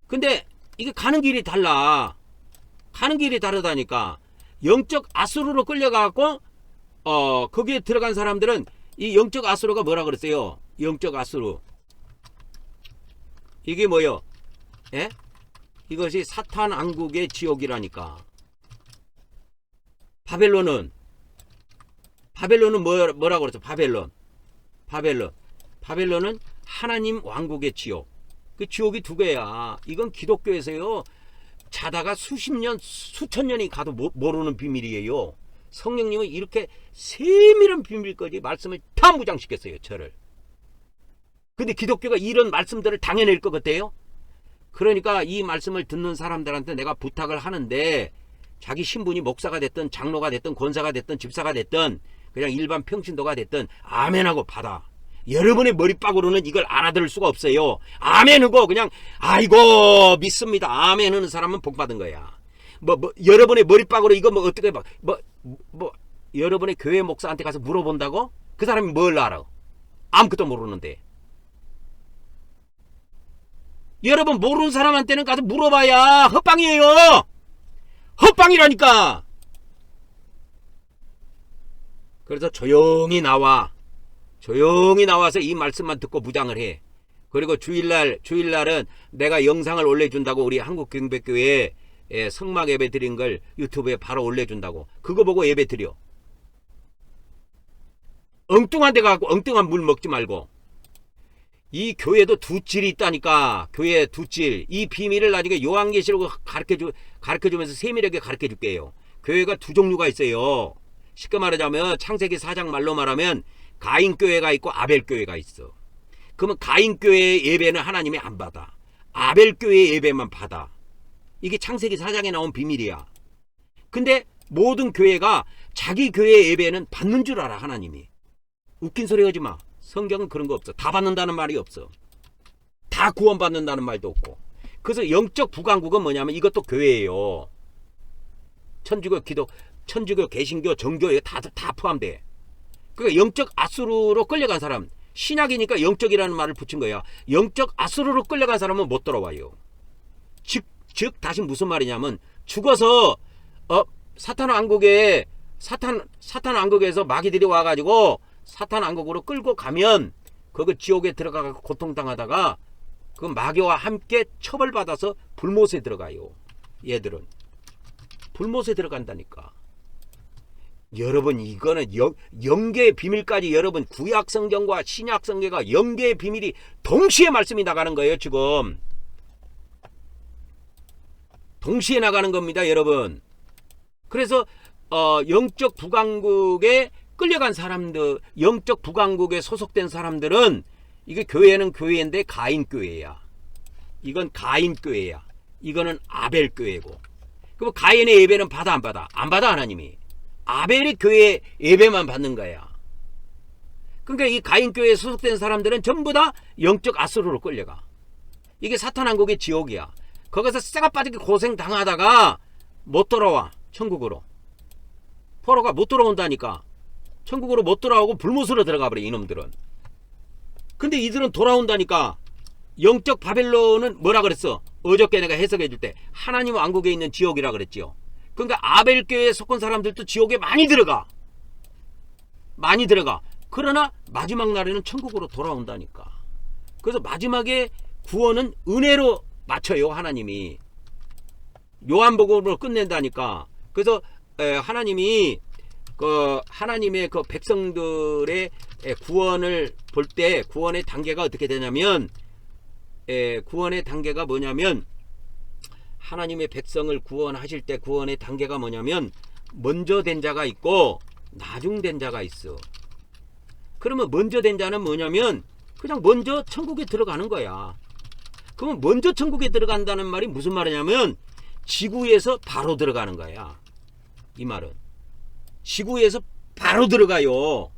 근데 이게 가는 길이 달라. 가는 길이 다르다니까. 영적 아수르로 끌려가고 거기에 들어간 사람들은 이 영적 아수르가 뭐라 그랬어요? 영적 아수르. 이게 뭐요? 예? 이것이 사탄 왕국의 지옥이라니까. 바벨론은 뭐라고 그랬죠? 바벨론은 하나님 왕국의 지옥. 그 지옥이 두 개야. 이건 기독교에서요. 자다가 수천 년이 가도 모르는 비밀이에요. 성령님은 이렇게 세밀한 비밀까지 말씀을 다 무장시켰어요. 저를. 근데 기독교가 이런 말씀들을 당해낼 것 같아요? 그러니까 이 말씀을 듣는 사람들한테 내가 부탁을 하는데 자기 신분이 목사가 됐든 장로가 됐든 권사가 됐든 집사가 됐든 그냥 일반 평신도가 됐든 아멘하고 받아. 여러분의 머리박으로는 이걸 알아들을 수가 없어요. 아멘하고 그냥 아이고 믿습니다. 아멘하는 사람은 복 받은 거야. 여러분의 머리박으로 이거 어떻게 여러분의 교회 목사한테 가서 물어본다고? 그 사람이 뭘 알아? 아무것도 모르는데. 여러분 모르는 사람한테는 가서 물어봐야 헛방이에요. 헛방이라니까. 그래서 조용히 나와서 이 말씀만 듣고 무장을 해. 그리고 주일날은 내가 영상을 올려준다고 우리 한국경배교회에 성막 예배 드린 걸 유튜브에 바로 올려준다고. 그거 보고 예배 드려. 엉뚱한 데 가고 엉뚱한 물 먹지 말고. 이 교회도 두 찔이 있다니까. 교회 두 찔. 이 비밀을 나중에 요한계시록을 가르쳐주면서 세밀하게 가르쳐줄게요. 교회가 두 종류가 있어요. 쉽게 말하자면 창세기 4장 말로 말하면 가인교회가 있고 아벨교회가 있어. 그러면 가인교회의 예배는 하나님이 안 받아. 아벨교회의 예배만 받아. 이게 창세기 4장에 나온 비밀이야. 근데 모든 교회가 자기 교회의 예배는 받는 줄 알아. 하나님이. 웃긴 소리 하지 마. 성경은 그런 거 없어. 다 받는다는 말이 없어. 다 구원받는다는 말도 없고. 그래서 영적 북왕국은 뭐냐면 이것도 교회예요. 천주교, 기독, 천주교, 개신교, 정교 이거 다 포함돼. 그러니까 영적 아수르로 끌려간 사람. 신약이니까 영적이라는 말을 붙인 거야. 영적 아수르로 끌려간 사람은 못 돌아와요. 즉 다시 무슨 말이냐면 죽어서 사탄 왕국에서 마귀들이 와가지고 사탄 왕국으로 끌고 가면 그거 지옥에 들어가서 고통당하다가 그 마귀와 함께 처벌받아서 불못에 들어가요. 얘들은 불못에 들어간다니까. 여러분 이거는 영계의 비밀까지 여러분 구약 성경과 신약 성경과 영계의 비밀이 동시에 말씀이 나가는 거예요. 지금 동시에 나가는 겁니다. 여러분. 그래서 영적 북왕국에 끌려간 사람들, 영적 북왕국에 소속된 사람들은 이게 교회는 교회인데 가인교회야. 이건 가인교회야. 이거는 아벨교회고. 그럼 가인의 예배는 받아 안 받아? 안 받아. 하나님이. 아벨의 교회 예배만 받는 거야. 그러니까 이 가인 교회에 소속된 사람들은 전부 다 영적 아수르로 끌려가. 이게 사탄 왕국의 지옥이야. 거기서 쇠가 빠지게 고생 당하다가 못 돌아와 천국으로. 포로가 못 돌아온다니까. 천국으로 못 돌아오고 불못으로 들어가 버려 이놈들은. 근데 이들은 돌아온다니까. 영적 바벨론은 뭐라 그랬어? 어저께 내가 해석해 줄 때 하나님 왕국에 있는 지옥이라 그랬지요. 그러니까 아벨 교회에 속한 사람들도 지옥에 많이 들어가. 많이 들어가. 그러나 마지막 날에는 천국으로 돌아온다니까. 그래서 마지막에 구원은 은혜로 맞춰요 하나님이. 요한복음으로 끝낸다니까. 그래서 하나님이 하나님의 그 백성들의 구원을 볼 때 구원의 단계가 어떻게 되냐면 구원의 단계가 뭐냐면 하나님의 백성을 구원하실 때 구원의 단계가 뭐냐면 먼저 된 자가 있고 나중 된 자가 있어. 그러면 먼저 된 자는 뭐냐면 그냥 먼저 천국에 들어가는 거야. 그러면 먼저 천국에 들어간다는 말이 무슨 말이냐면 지구에서 바로 들어가는 거야. 이 말은 지구에서 바로 들어가요.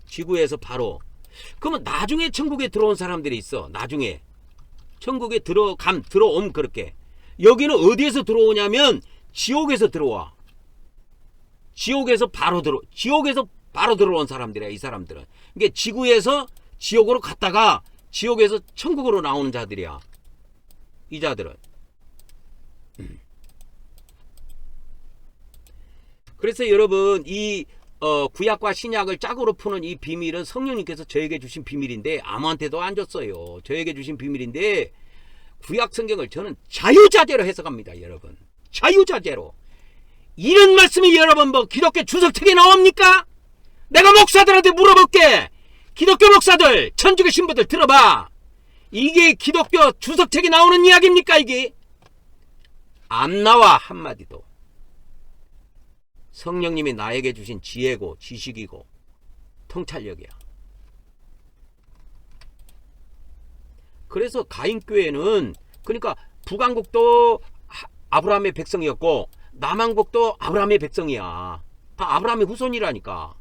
지구에서 바로. 그러면 나중에 천국에 들어온 사람들이 있어. 나중에 천국에 들어옴 그렇게. 여기는 어디에서 들어오냐면 지옥에서 들어와. 지옥에서 바로 들어온 사람들이야. 이 사람들은. 그러니까 지구에서 지옥으로 갔다가 지옥에서 천국으로 나오는 자들이야. 이 자들은. 그래서 여러분 이 구약과 신약을 짝으로 푸는 이 비밀은 성령님께서 저에게 주신 비밀인데 아무한테도 안 줬어요. 저에게 주신 비밀인데 구약 성경을 저는 자유자재로 해석합니다. 여러분. 자유자재로. 이런 말씀이 여러분 뭐 기독교 주석책에 나옵니까? 내가 목사들한테 물어볼게. 기독교 목사들, 천주교 신부들 들어봐. 이게 기독교 주석책에 나오는 이야기입니까 이게? 안 나와 한마디도. 성령님이 나에게 주신 지혜고 지식이고 통찰력이야. 그래서 가인교회는 그러니까 북왕국도 아브라함의 백성이었고 남왕국도 아브라함의 백성이야. 다 아브라함의 후손이라니까.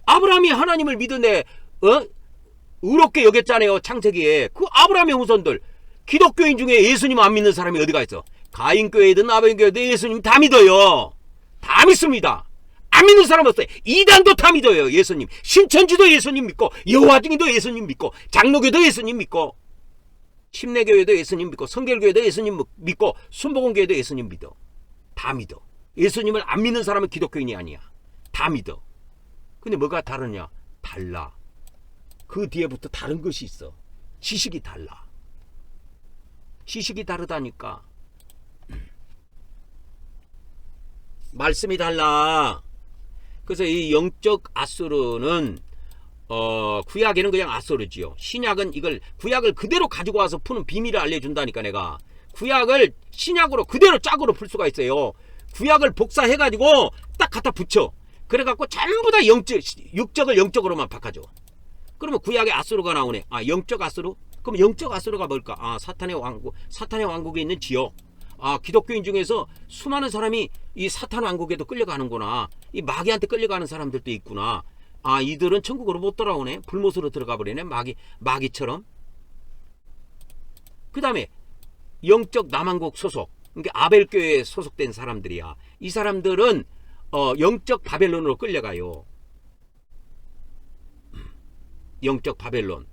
아브라함이 하나님을 믿은데 의롭게 여겼잖아요. 창세기에. 그 아브라함의 후손들 기독교인 중에 예수님 안 믿는 사람이 어디가 있어? 가인교회든 아벨교회든 예수님 다 믿어요. 다 믿습니다. 안 믿는 사람 없어요. 이단도 다 믿어요. 예수님. 신천지도 예수님 믿고 여호와증인도 예수님 믿고 장로교도 예수님 믿고 침례교회도 예수님 믿고 성결교회도 예수님 믿고 순복음교회도 예수님 믿어. 다 믿어. 예수님을 안 믿는 사람은 기독교인이 아니야. 다 믿어. 근데 뭐가 다르냐? 달라. 그 뒤에부터 다른 것이 있어. 지식이 달라. 지식이 다르다니까. 말씀이 달라. 그래서 이 영적 아수르는 구약에는 그냥 아수르지요. 신약은 이걸 구약을 그대로 가지고 와서 푸는 비밀을 알려준다니까. 내가 구약을 신약으로 그대로 짝으로 풀 수가 있어요. 구약을 복사해가지고 딱 갖다 붙여. 그래갖고 전부 다 육적을 영적으로만 바꿔줘. 그러면 구약에 아수르가 나오네. 아, 영적 아수르? 그럼 영적 아수르가 뭘까? 아, 사탄의 왕국에 있는 지역. 아, 기독교인 중에서 수많은 사람이 이 사탄 왕국에도 끌려가는구나. 이 마귀한테 끌려가는 사람들도 있구나. 아, 이들은 천국으로 못 돌아오네. 불못으로 들어가 버리네. 마귀처럼. 그 다음에 영적 남왕국 소속. 그러니까 아벨교회에 소속된 사람들이야. 이 사람들은 영적 바벨론으로 끌려가요. 영적 바벨론.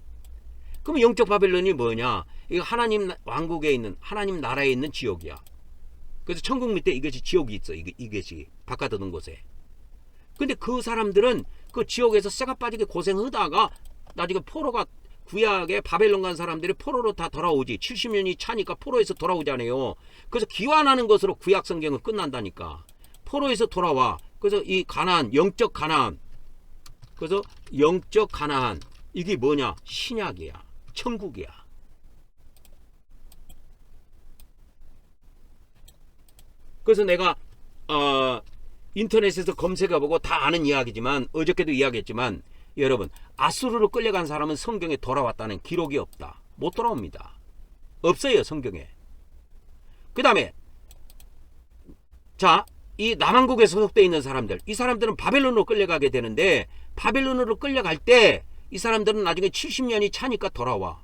그럼 영적 바벨론이 뭐냐? 이거 하나님 왕국에 있는 하나님 나라에 있는 지옥이야. 그래서 천국 밑에 이것이 지옥이 있어. 이것이 바깥오는 곳에. 근데 그 사람들은 그 지옥에서 쇠가 빠지게 고생하다가 나중에 포로가 구약에 바벨론 간 사람들이 포로로 다 돌아오지. 70년이 차니까 포로에서 돌아오잖아요. 그래서 기환하는 것으로 구약 성경은 끝난다니까. 포로에서 돌아와. 그래서 이 가나안, 영적 가나안. 그래서 영적 가나안. 이게 뭐냐? 신약이야. 천국이야. 그래서 내가 인터넷에서 검색해보고 다 아는 이야기지만 어저께도 이야기했지만 여러분 아수르로 끌려간 사람은 성경에 돌아왔다는 기록이 없다. 못 돌아옵니다. 없어요 성경에. 그 다음에 자 이 남한국에 소속되어 있는 사람들, 이 사람들은 바벨론으로 끌려가게 되는데, 바벨론으로 끌려갈 때 이 사람들은 나중에 70년이 차니까 돌아와.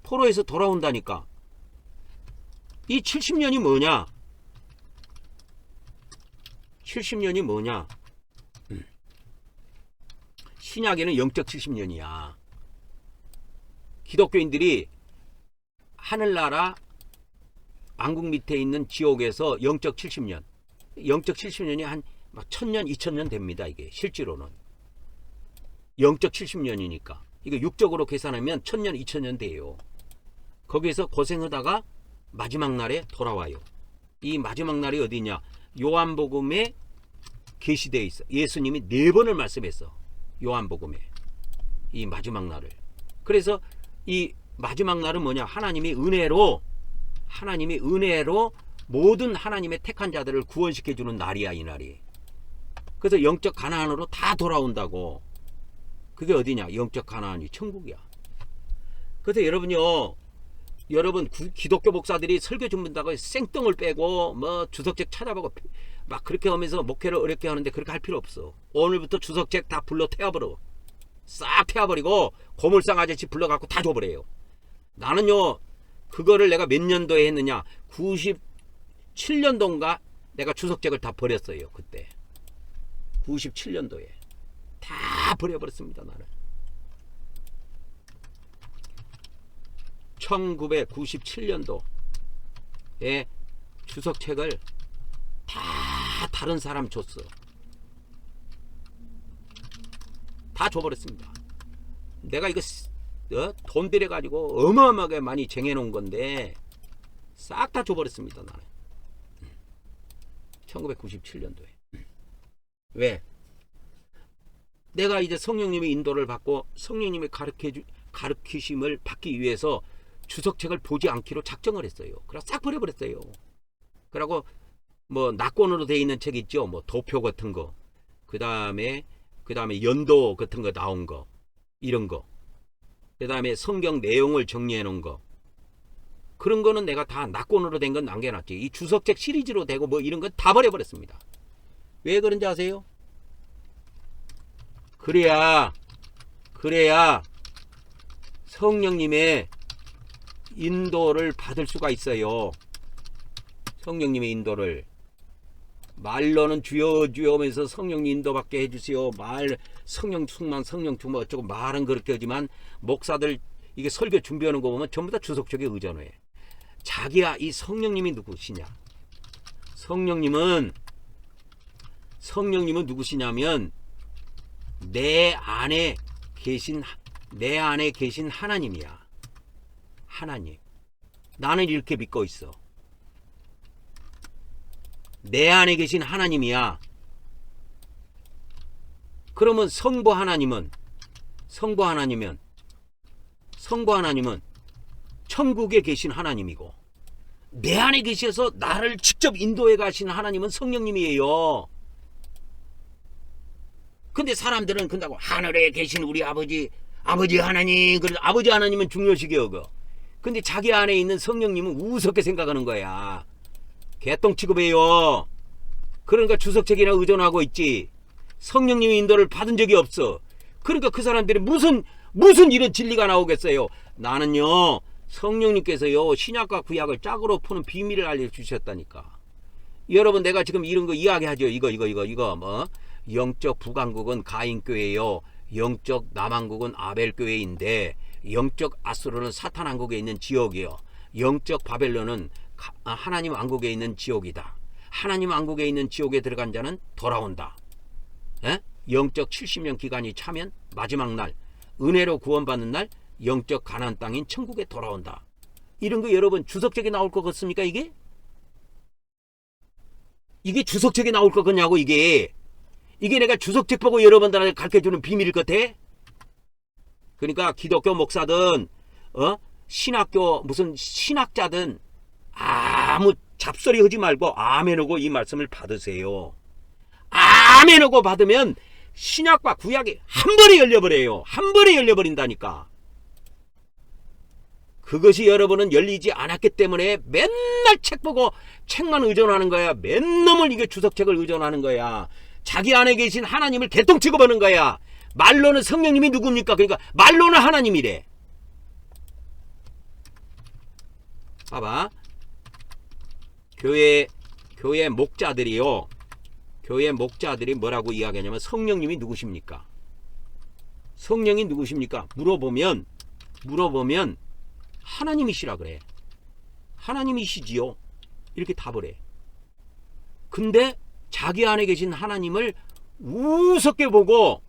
포로에서 돌아온다니까. 이 70년이 뭐냐? 70년이 뭐냐? 신약에는 영적 70년이야. 기독교인들이 하늘나라 왕국 밑에 있는 지옥에서 영적 70년, 영적 70년이 한 1000년, 2000년 됩니다. 이게 실제로는 영적 70년이니까 이거 육적으로 계산하면 1000년, 2000년 돼요. 거기에서 고생하다가 마지막 날에 돌아와요. 이 마지막 날이 어디냐? 요한복음에 계시되어 있어. 예수님이 4번을 말씀했어. 요한복음에 이 마지막 날을. 그래서 이 마지막 날은 뭐냐? 하나님이 은혜로 모든 하나님의 택한 자들을 구원시켜주는 날이야, 이 날이. 그래서 영적 가나안으로 다 돌아온다고. 그게 어디냐? 영적 가나안이 천국이야. 그래서 여러분요, 여러분 기독교 목사들이 설교 준비한다고 생뚱을 빼고 뭐 주석책 찾아보고 막 그렇게 하면서 목회를 어렵게 하는데 그렇게 할 필요 없어. 오늘부터 주석책 다 불러 태워버려. 싹 태워버리고 고물상 아저씨 불러갖고 다 줘버려요. 나는요, 그거를 내가 몇 년도에 했느냐? 97년도인가 내가 주석책을 다 버렸어요. 그때 97년도에 다 버려버렸습니다. 나는 1997년도에 주석책을 다 다른 사람 줬어. 다 줘버렸습니다. 내가 이거 돈 들여가지고 어마어마하게 많이 쟁여놓은 건데 싹 다 줘버렸습니다. 나는 1997년도에. 왜? 내가 이제 성령님의 인도를 받고 성령님의 가르치심을 받기 위해서 주석책을 보지 않기로 작정을 했어요. 그래서 싹 버려버렸어요. 그러고 뭐 낙권으로 돼 있는 책 있죠. 뭐 도표 같은 거, 그 다음에 연도 같은 거 나온 거, 이런 거, 그 다음에 성경 내용을 정리해 놓은 거, 그런 거는 내가 다 낙권으로 된 건 남겨놨지. 이 주석책 시리즈로 되고 뭐 이런 건 다 버려버렸습니다. 왜 그런지 아세요? 그래야 성령님의 인도를 받을 수가 있어요. 성령님의 인도를. 말로는 주여 주여 하면서 성령님 인도받게 해주세요. 성령 충만 어쩌고 말은 그렇게 하지만 목사들 이게 설교 준비하는 거 보면 전부 다 주석책에 의존해. 자기야, 이 성령님이 누구시냐? 성령님은 누구시냐면 내 안에 계신 하나님이야. 하나님. 나는 이렇게 믿고 있어. 내 안에 계신 하나님이야. 그러면 성부 하나님은 천국에 계신 하나님이고, 내 안에 계셔서 나를 직접 인도해 가시는 하나님은 성령님이에요. 근데 사람들은 근다고 하늘에 계신 우리 아버지 하나님, 그래서 아버지 하나님은 중요시게 여겨. 근데 자기 안에 있는 성령님은 우습게 생각하는 거야. 개똥 취급해요. 그러니까 주석책이나 의존하고 있지. 성령님의 인도를 받은 적이 없어. 그러니까 그 사람들이 무슨 이런 진리가 나오겠어요. 나는요, 성령님께서요 신약과 구약을 짝으로 푸는 비밀을 알려주셨다니까. 여러분, 내가 지금 이런 거 이야기하죠. 이거 뭐 영적 북왕국은 가인교회요, 영적 남왕국은 아벨교회인데, 영적 아수르는 사탄 왕국에 있는 지옥이요, 영적 바벨론은 하나님 왕국에 있는 지옥이다. 하나님 왕국에 있는 지옥에 들어간 자는 돌아온다. 영적 70년 기간이 차면 마지막 날, 은혜로 구원받는 날, 영적 가나안 땅인 천국에 돌아온다. 이런 거 여러분 주석책에 나올 것 같습니까? 이게 주석책에 나올 것 같냐고. 이게 내가 주석책 보고 여러분들한테 가르쳐주는 비밀일 것 같아? 그러니까 기독교 목사든 신학교 무슨 신학자든 아무 잡소리 하지 말고 아멘하고 이 말씀을 받으세요. 아멘하고 받으면 신약과 구약이 한 번에 열려버려요. 한 번에 열려버린다니까. 그것이 여러분은 열리지 않았기 때문에 맨날 책 보고 책만 의존하는 거야. 맨 놈을 이게 주석책을 의존하는 거야. 자기 안에 계신 하나님을 개똥 취급하는 거야. 말로는 성령님이 누굽니까? 그러니까 말로는 하나님이래. 봐봐. 교회 목자들이요. 교회 목자들이 뭐라고 이야기하냐면 성령님이 누구십니까? 성령이 누구십니까? 물어보면 하나님이시라 그래. 하나님이시지요. 이렇게 답을 해. 근데 자기 안에 계신 하나님을 우습게 보고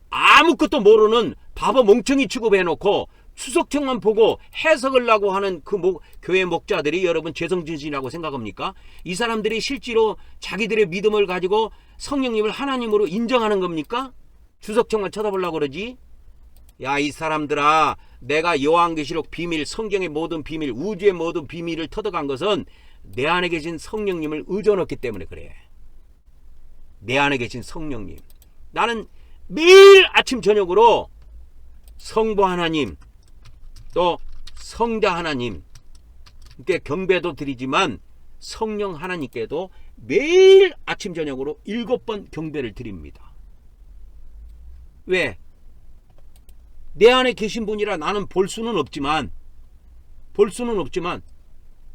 아무것도 모르는 바보 멍청이 취급해놓고 추석책만 보고 해석을 하고 하는 그 교회 목자들이 여러분 죄성진이라고 생각합니까? 이 사람들이 실제로 자기들의 믿음을 가지고 성령님을 하나님으로 인정하는 겁니까? 추석책만 쳐다보려고 그러지? 야, 이 사람들아, 내가 요한계시록 비밀, 성경의 모든 비밀, 우주의 모든 비밀을 터득한 것은 내 안에 계신 성령님을 의존했기 때문에 그래. 내 안에 계신 성령님. 나는 매일 아침 저녁으로 성부 하나님, 또 성자 하나님께 경배도 드리지만 성령 하나님께도 매일 아침 저녁으로 7번 경배를 드립니다. 왜? 내 안에 계신 분이라 나는 볼 수는 없지만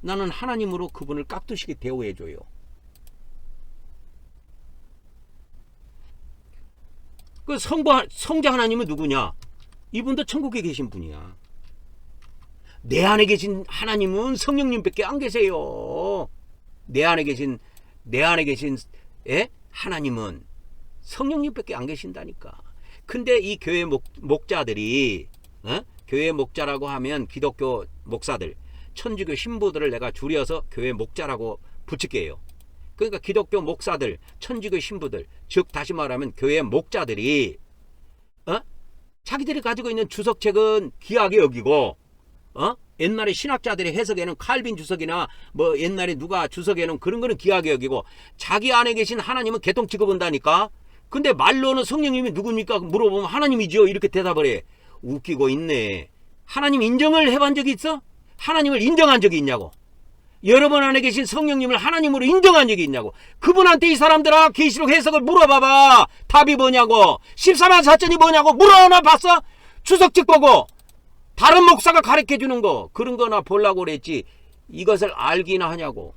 나는 하나님으로 그분을 깍두시게 대우해줘요. 그 성자 하나님은 누구냐? 이분도 천국에 계신 분이야. 내 안에 계신 하나님은 성령님밖에 안 계세요. 내 안에 계신 하나님은 성령님밖에 안 계신다니까. 근데 이 교회 목자들이 교회 목자라고 하면 기독교 목사들, 천주교 신부들을 내가 줄여서 교회 목자라고 붙일게요. 그러니까 기독교 목사들, 천주교 신부들, 즉 다시 말하면 교회 목자들이 자기들이 가지고 있는 주석책은 귀하게 여기고 옛날에 신학자들이 해석에는 칼빈 주석이나 뭐 옛날에 누가 주석에는 그런 거는 귀하게 여기고 자기 안에 계신 하나님은 개똥 취급한다니까. 근데 말로는 성령님이 누굽니까? 물어보면 하나님이죠. 이렇게 대답을 해. 웃기고 있네. 하나님 인정을 해본 적이 있어? 하나님을 인정한 적이 있냐고. 여러분 안에 계신 성령님을 하나님으로 인정한 적이 있냐고. 그분한테 이 사람들아 계시록 해석을 물어봐봐. 답이 뭐냐고. 14만 4천이 뭐냐고 물어나 봤어? 주석책 보고 다른 목사가 가르쳐주는 거 그런 거나 보려고 그랬지. 이것을 알기나 하냐고.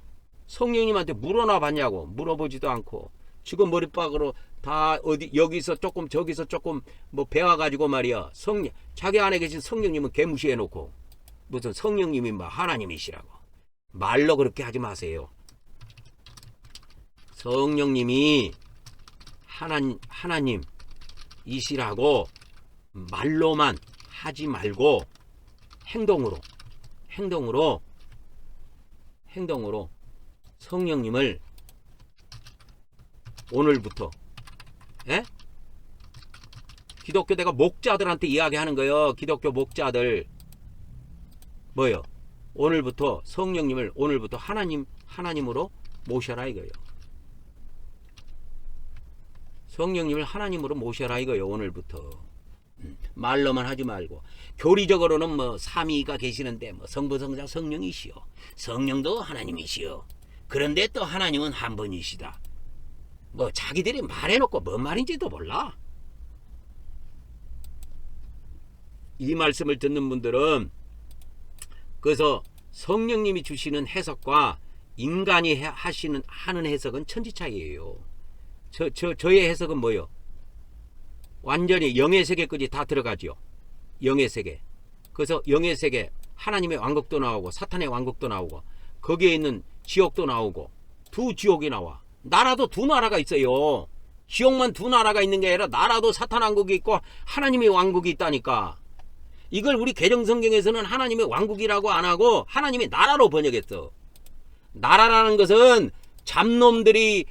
성령님한테 물어나 봤냐고. 물어보지도 않고 지금 머리박으로 다 어디 여기서 조금 저기서 조금 뭐 배워가지고 말이야. 자기 안에 계신 성령님은 개무시해놓고 무슨 성령님이 막 하나님이시라고. 말로 그렇게 하지 마세요. 성령님이 하나님이시라고 말로만 하지 말고 행동으로 성령님을 오늘부터 기독교 내가 목자들한테 이야기하는 거예요. 기독교 목자들 뭐요? 오늘부터 성령님을 오늘부터 하나님으로 모셔라 이거예요. 성령님을 하나님으로 모셔라 이거예요. 오늘부터 말로만 하지 말고. 교리적으로는 뭐 삼위가 계시는데 뭐 성부 성자 성령이시요, 성령도 하나님이시요. 그런데 또 하나님은 한 분이시다. 뭐 자기들이 말해놓고 뭔 말인지도 몰라. 이 말씀을 듣는 분들은 그래서 성령님이 주시는 해석과 인간이 하는 해석은 천지차이예요. 저의 해석은 뭐요? 완전히 영의 세계까지 다 들어가죠. 영의 세계. 그래서 영의 세계 하나님의 왕국도 나오고 사탄의 왕국도 나오고 거기에 있는 지옥도 나오고 두 지옥이 나와. 나라도 두 나라가 있어요. 지옥만 두 나라가 있는 게 아니라 나라도 사탄 왕국이 있고 하나님의 왕국이 있다니까. 이걸 우리 개정성경에서는 하나님의 왕국이라고 안 하고 하나님의 나라로 번역했어. 나라라는 것은 잡놈들이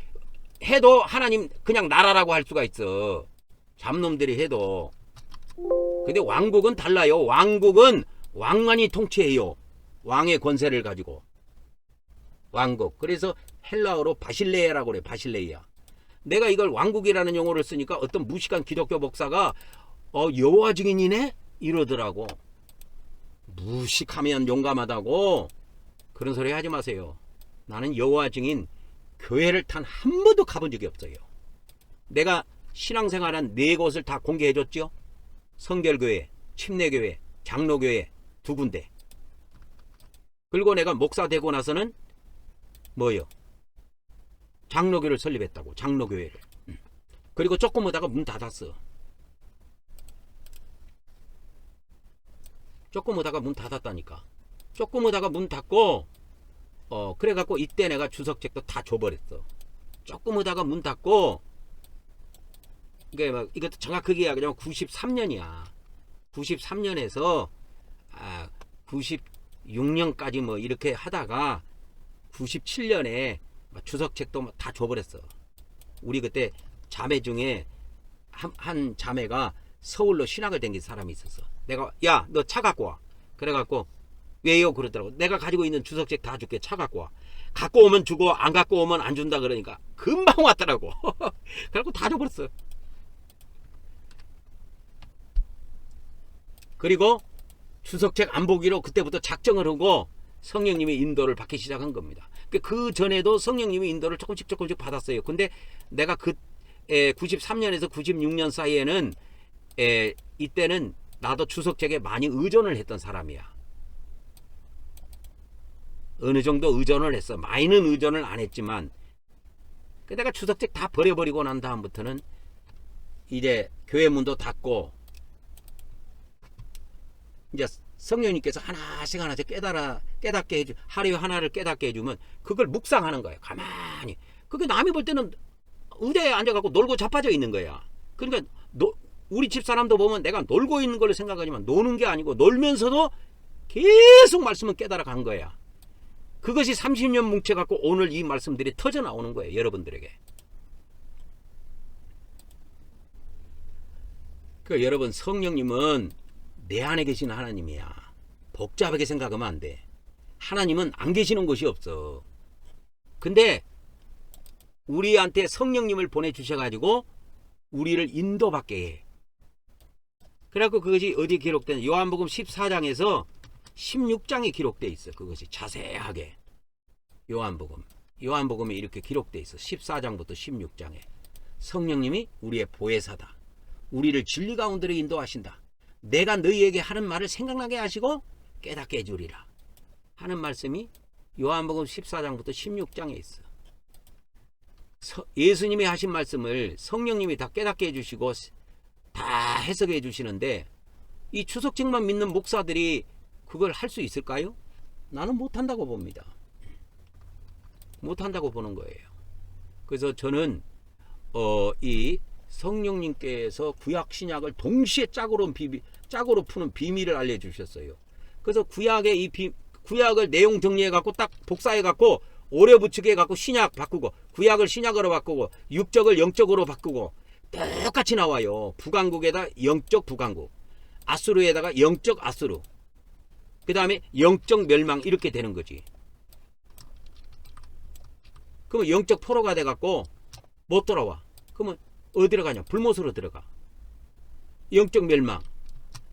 해도 하나님 그냥 나라라고 할 수가 있어. 잡놈들이 해도. 근데 왕국은 달라요. 왕국은 왕만이 통치해요. 왕의 권세를 가지고. 왕국. 그래서 헬라어로 바실레이아라고 그래. 바실레이아. 내가 이걸 왕국이라는 용어를 쓰니까 어떤 무식한 기독교 목사가 여호와 증인이네? 이러더라고. 무식하면 용감하다고 그런 소리 하지 마세요. 나는 여호와 증인 교회를 단 한 번도 가본 적이 없어요. 내가 신앙생활한 4곳을 다 공개해 줬죠. 성결교회, 침례교회, 장로교회 2군데. 그리고 내가 목사 되고 나서는 뭐요? 장로교를 설립했다고. 장로교회를. 그리고 조금 오다가 문 닫았어. 조금 오다가 문 닫았다니까. 조금 오다가 문 닫고 그래갖고 이때 내가 주석책도 다 줘버렸어. 조금 오다가 문 닫고 이게 막 이것도 정확하게 이야기하면 93년이야. 93년에서 96년까지 뭐 이렇게 하다가 97년에 주석책도 다 줘버렸어. 우리 그때 자매 중에 한 자매가 서울로 신학을 댕긴 사람이 있었어. 내가 야 너 차 갖고 와. 그래갖고 왜요? 그러더라고. 내가 가지고 있는 주석책 다 줄게. 차 갖고 와. 갖고 오면 주고 안 갖고 오면 안 준다 그러니까 금방 왔더라고. 그래갖고 다 줘버렸어. 그리고 주석책 안 보기로 그때부터 작정을 하고 성령님의 인도를 받기 시작한 겁니다. 그 전에도 성령님의 인도를 조금씩 받았어요. 근데 내가 93년에서 96년 사이에는 이때는 나도 주석책에 많이 의존을 했던 사람이야. 어느 정도 의존을 했어. 많이는 의존을 안 했지만 내가 주석책 다 버려버리고 난 다음부터는 이제 교회 문도 닫고 이제 성령님께서 하나씩 깨닫게 해주, 하루에 하나를 깨닫게 해주면 그걸 묵상하는 거예요. 가만히. 그게 남이 볼 때는 의자에 앉아갖고 놀고 자빠져 있는 거야. 그러니까 우리 집 사람도 보면 내가 놀고 있는 걸로 생각하지만 노는 게 아니고 놀면서도 계속 말씀을 깨달아 간 거야. 그것이 30년 뭉쳐갖고 오늘 이 말씀들이 터져 나오는 거예요. 여러분들에게. 그 여러분 성령님은 내 안에 계신 하나님이야. 복잡하게 생각하면 안 돼. 하나님은 안 계시는 곳이 없어. 근데 우리한테 성령님을 보내주셔가지고 우리를 인도받게 해. 그래갖고 그것이 어디에 기록된 요한복음 14장에서 16장에 기록돼 있어. 그것이 자세하게 요한복음에 이렇게 기록돼 있어. 14장부터 16장에 성령님이 우리의 보혜사다. 우리를 진리 가운데로 인도하신다. 내가 너희에게 하는 말을 생각나게 하시고 깨닫게 해주리라 하는 말씀이 요한복음 14장부터 16장에 있어. 예수님이 하신 말씀을 성령님이 다 깨닫게 해주시고 다 해석해 주시는데 이 주석책만 믿는 목사들이 그걸 할 수 있을까요? 나는 못한다고 봅니다. 못한다고 보는 거예요. 그래서 저는 이 성령님께서 구약 신약을 동시에 짝으로 푸는 비밀을 알려주셨어요. 그래서 구약을 내용 정리해갖고 딱 복사해갖고 오래 붙이게 해갖고 신약 바꾸고 구약을 신약으로 바꾸고 육적을 영적으로 바꾸고 똑같이 나와요. 북왕국에다 영적 북왕국, 아수르에다가 영적 아수르, 그 다음에 영적 멸망 이렇게 되는 거지. 그러면 영적 포로가 돼갖고 못 돌아와. 그러면 어디로 가냐? 불못으로 들어가. 영적 멸망.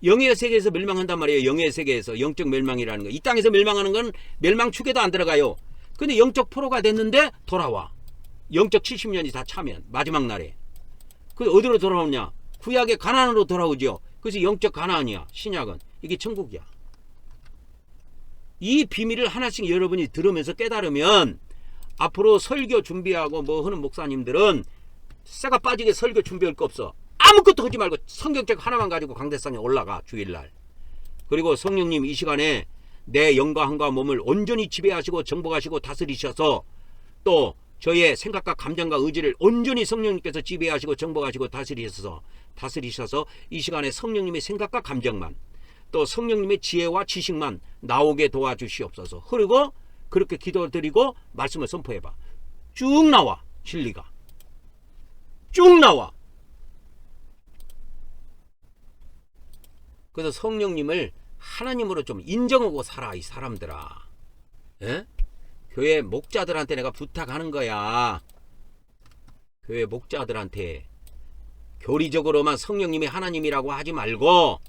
영의 세계에서 멸망한단 말이에요. 영의 세계에서 영적 멸망이라는 거. 이 땅에서 멸망하는 건 멸망 축에도 안 들어가요. 근데 영적 포로가 됐는데 돌아와. 영적 70년이 다 차면 마지막 날에. 그 어디로 돌아오냐? 구약의 가나안으로 돌아오죠. 그래서 영적 가나안이야. 신약은 이게 천국이야. 이 비밀을 하나씩 여러분이 들으면서 깨달으면 앞으로 설교 준비하고 뭐 하는 목사님들은 쇠가 빠지게 설교 준비할 거 없어. 아무것도 하지 말고 성경책 하나만 가지고 강대상에 올라가. 주일날. 그리고 성령님 이 시간에 내 영과 한과 몸을 온전히 지배하시고 정복하시고 다스리셔서 또 저의 생각과 감정과 의지를 온전히 성령님께서 지배하시고 정복하시고 다스리셔서 이 시간에 성령님의 생각과 감정만 또 성령님의 지혜와 지식만 나오게 도와주시옵소서. 그리고 그렇게 기도드리고 말씀을 선포해봐. 쭉 나와. 진리가 쭉 나와. 그래서 성령님을 하나님으로 좀 인정하고 살아. 이 사람들아. 에? 교회 목자들한테 내가 부탁하는 거야. 교회 목자들한테 교리적으로만 성령님이 하나님이라고 하지 말고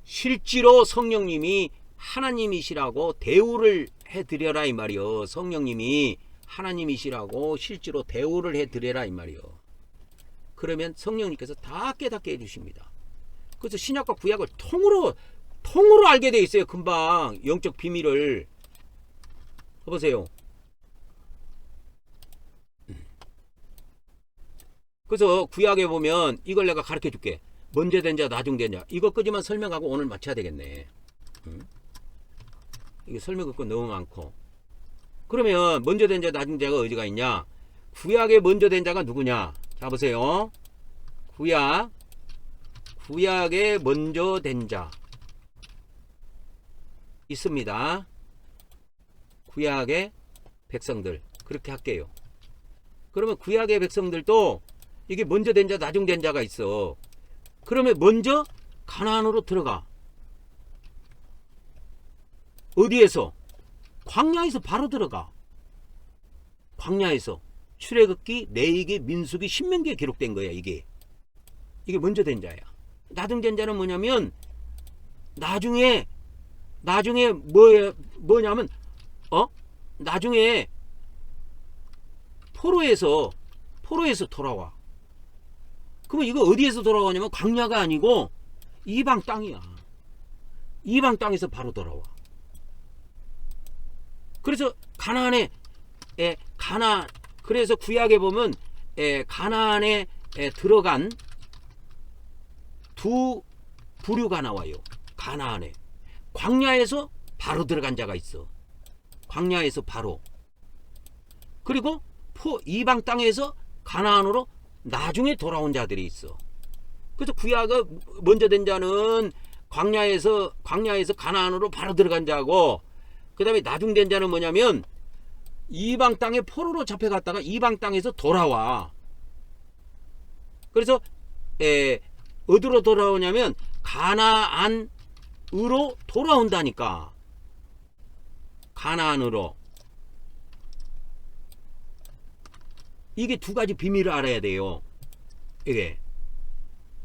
실제로 성령님이 하나님이시라고 대우를 해드려라 이 말이요. 성령님이 하나님이시라고 실제로 대우를 해드려라 이 말이요. 그러면 성령님께서 다 깨닫게 해주십니다. 그래서 신약과 구약을 통으로 알게 돼 있어요. 금방 영적 비밀을. 보세요. 그래서 구약에 보면 이걸 내가 가르쳐 줄게. 먼저 된 자, 나중 된 자. 이것까지만 설명하고 오늘 마쳐야 되겠네. 이게 설명할 거 너무 많고. 그러면 먼저 된 자, 나중 된 자가 어디가 있냐? 구약에 먼저 된 자가 누구냐? 자 보세요. 구약에 먼저 된 자 있습니다. 구약의 백성들 그렇게 할게요. 그러면 구약의 백성들도 이게 먼저 된 자, 나중 된 자가 있어. 그러면 먼저 가나안으로 들어가. 어디에서? 광야에서 바로 들어가. 광야에서. 출애굽기, 레위기, 민수기, 신명기에 기록된 거야. 이게 먼저 된 자야. 나중 된 자는 뭐냐면 나중에 뭐냐면 나중에 포로에서 돌아와. 그러면 이거 어디에서 돌아오냐면 광야가 아니고 이방 땅이야. 이방 땅에서 바로 돌아와. 그래서 그래서 구약에 보면 가나안에 들어간 두 부류가 나와요. 가나안에. 광야에서 바로 들어간 자가 있어. 광야에서 바로. 그리고 이방 땅에서 가나안으로 나중에 돌아온 자들이 있어. 그래서 구약의 먼저 된 자는 광야에서 가나안으로 바로 들어간 자고, 그 다음에 나중 된 자는 뭐냐면 이방 땅에 포로로 잡혀갔다가 이방 땅에서 돌아와. 그래서 어디로 돌아오냐면 가나안으로 돌아온다니까. 가나안으로. 이게 두 가지 비밀을 알아야 돼요. 이게.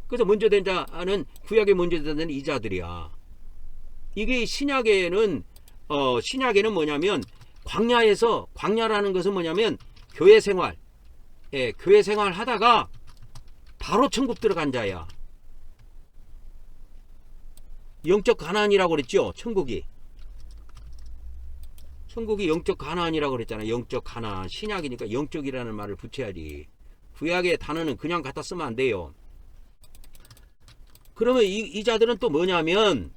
그래서 먼저 된 자는, 구약에 먼저 된 자는 이 자들이야. 이게 신약에는 뭐냐면 광야라는 것은 뭐냐면 교회 생활 하다가 바로 천국 들어간 자야. 영적 가나안이라고 그랬죠. 천국이 영적 가나안이라고 그랬잖아. 영적 가나안. 신약이니까 영적이라는 말을 붙여야지. 구약의 단어는 그냥 갖다 쓰면 안 돼요. 그러면 이 자들은 또 뭐냐면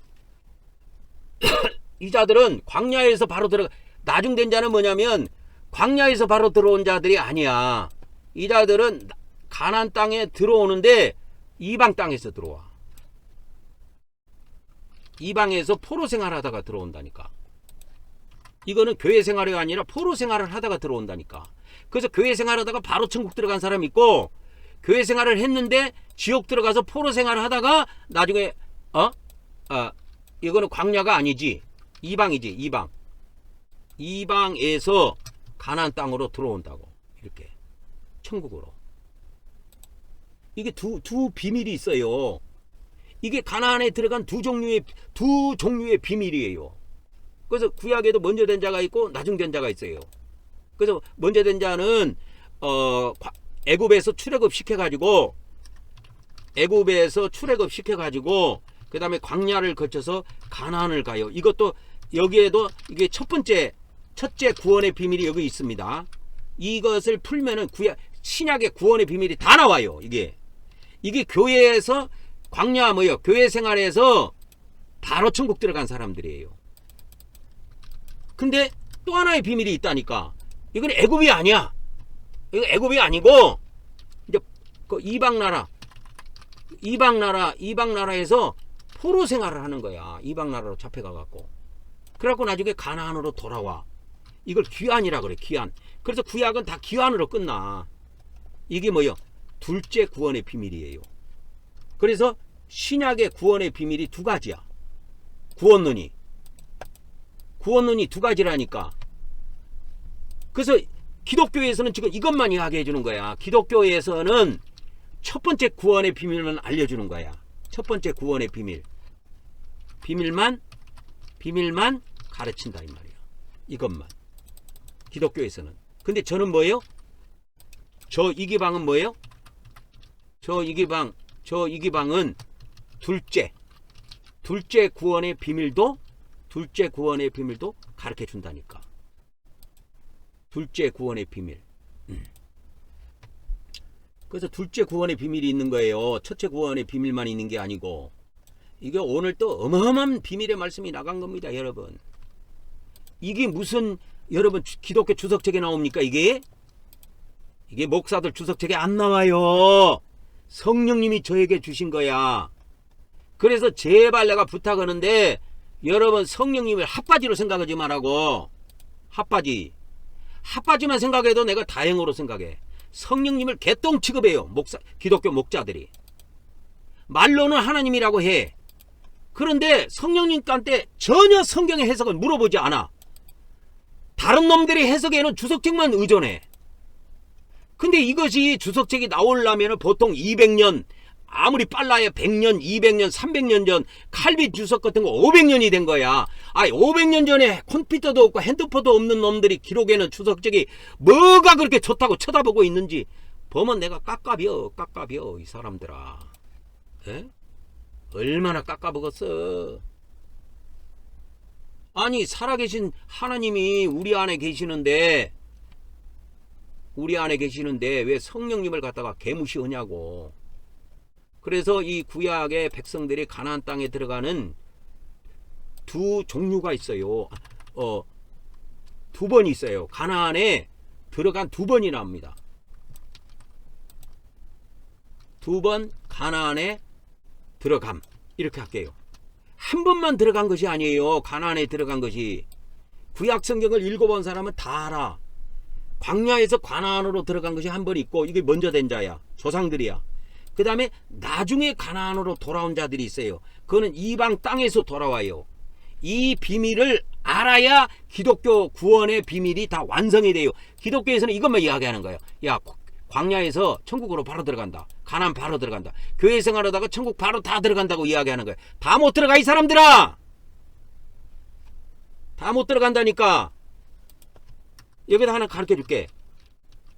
이 자들은 광야에서 바로 들어가. 나중 된 자는 뭐냐면 광야에서 바로 들어온 자들이 아니야. 이 자들은 가나안 땅에 들어오는데 이방 땅에서 들어와. 이방에서 포로 생활하다가 들어온다니까. 이거는 교회 생활이 아니라 포로 생활을 하다가 들어온다니까. 그래서 교회 생활하다가 바로 천국 들어간 사람이 있고, 교회 생활을 했는데 지옥 들어가서 포로 생활을 하다가 나중에 이거는 광야가 아니지. 이방이지. 이방에서 가나안 땅으로 들어온다고. 이렇게 천국으로. 이게 두 비밀이 있어요. 이게 가나안에 들어간 두 종류의 비밀이에요. 그래서 구약에도 먼저 된 자가 있고 나중 된 자가 있어요. 그래서 먼저 된 자는 애굽에서 출애굽 시켜가지고 그 다음에 광야를 거쳐서 가나안을 가요. 이것도 여기에도 이게 첫째 구원의 비밀이 여기 있습니다. 이것을 풀면은 신약의 구원의 비밀이 다 나와요. 이게 교회에서 교회 생활에서 바로 천국 들어간 사람들이에요. 근데 또 하나의 비밀이 있다니까. 이건 애굽이 아니야. 이거 애굽이 아니고 이제 그 이방 나라에서 포로 생활을 하는 거야. 이방 나라로 잡혀가 갖고. 그래갖고 나중에 가나안으로 돌아와. 이걸 귀환이라 그래. 귀환. 그래서 구약은 다 귀환으로 끝나. 이게 둘째 구원의 비밀이에요. 그래서 신약의 구원의 비밀이 두 가지야. 구원론이 두 가지라니까. 그래서 기독교에서는 지금 이것만 이야기해 주는 거야. 기독교에서는 첫 번째 구원의 비밀만 알려주는 거야. 첫 번째 구원의 비밀만 비밀만 가르친다 이 말이야. 이것만. 기독교에서는. 근데 저는 뭐예요? 저 이기방은 뭐예요? 저 이기방은 둘째 구원의 비밀도 가르쳐 준다니까. 둘째 구원의 비밀. 그래서 둘째 구원의 비밀이 있는 거예요. 첫째 구원의 비밀만 있는 게 아니고. 이게 오늘 또 어마어마한 비밀의 말씀이 나간 겁니다, 여러분. 이게 무슨 여러분 기독교 주석책에 나옵니까? 이게 목사들 주석책에 안 나와요. 성령님이 저에게 주신 거야. 그래서 제발 내가 부탁하는데 여러분 성령님을 핫바지로 생각하지 말라고. 핫바지만 생각해도 내가 다행으로 생각해. 성령님을 개똥 취급해요. 기독교 목자들이. 말로는 하나님이라고 해. 그런데 성령님한테 전혀 성경의 해석을 물어보지 않아. 다른 놈들의 해석에는 주석책만 의존해. 근데 이것이 주석책이 나오려면 보통 200년, 아무리 빨라야 100년, 200년, 300년 전 칼빈 주석 같은 거 500년이 된 거야. 500년 전에 컴퓨터도 없고 핸드폰도 없는 놈들이 기록에는 주석책이 뭐가 그렇게 좋다고 쳐다보고 있는지 보면 내가 깝깝이여 이 사람들아. 에? 얼마나 깝깝먹었어. 아니 살아계신 하나님이 우리 안에 계시는데 왜 성령님을 갖다가 개무시하냐고. 그래서 이 구약의 백성들이 가나안 땅에 들어가는 두 종류가 있어요. 두 번이 있어요. 가나안에 들어간 두 번이나 합니다. 두 번 가나안에 들어감. 이렇게 할게요. 한 번만 들어간 것이 아니에요. 가나안에 들어간 것이. 구약 성경을 읽어본 사람은 다 알아. 광야에서 가나안으로 들어간 것이 한 번 있고 이게 먼저 된 자야. 조상들이야. 그 다음에 나중에 가나안으로 돌아온 자들이 있어요. 그거는 이방 땅에서 돌아와요. 이 비밀을 알아야 기독교 구원의 비밀이 다 완성이 돼요. 기독교에서는 이것만 이야기하는 거예요. 야, 광야에서 천국으로 바로 들어간다. 가나안 바로 들어간다. 교회 생활하다가 천국 바로 다 들어간다고 이야기하는 거예요. 다 못 들어가 이 사람들아. 다 못 들어간다니까. 여기다 하나 가르쳐 줄게.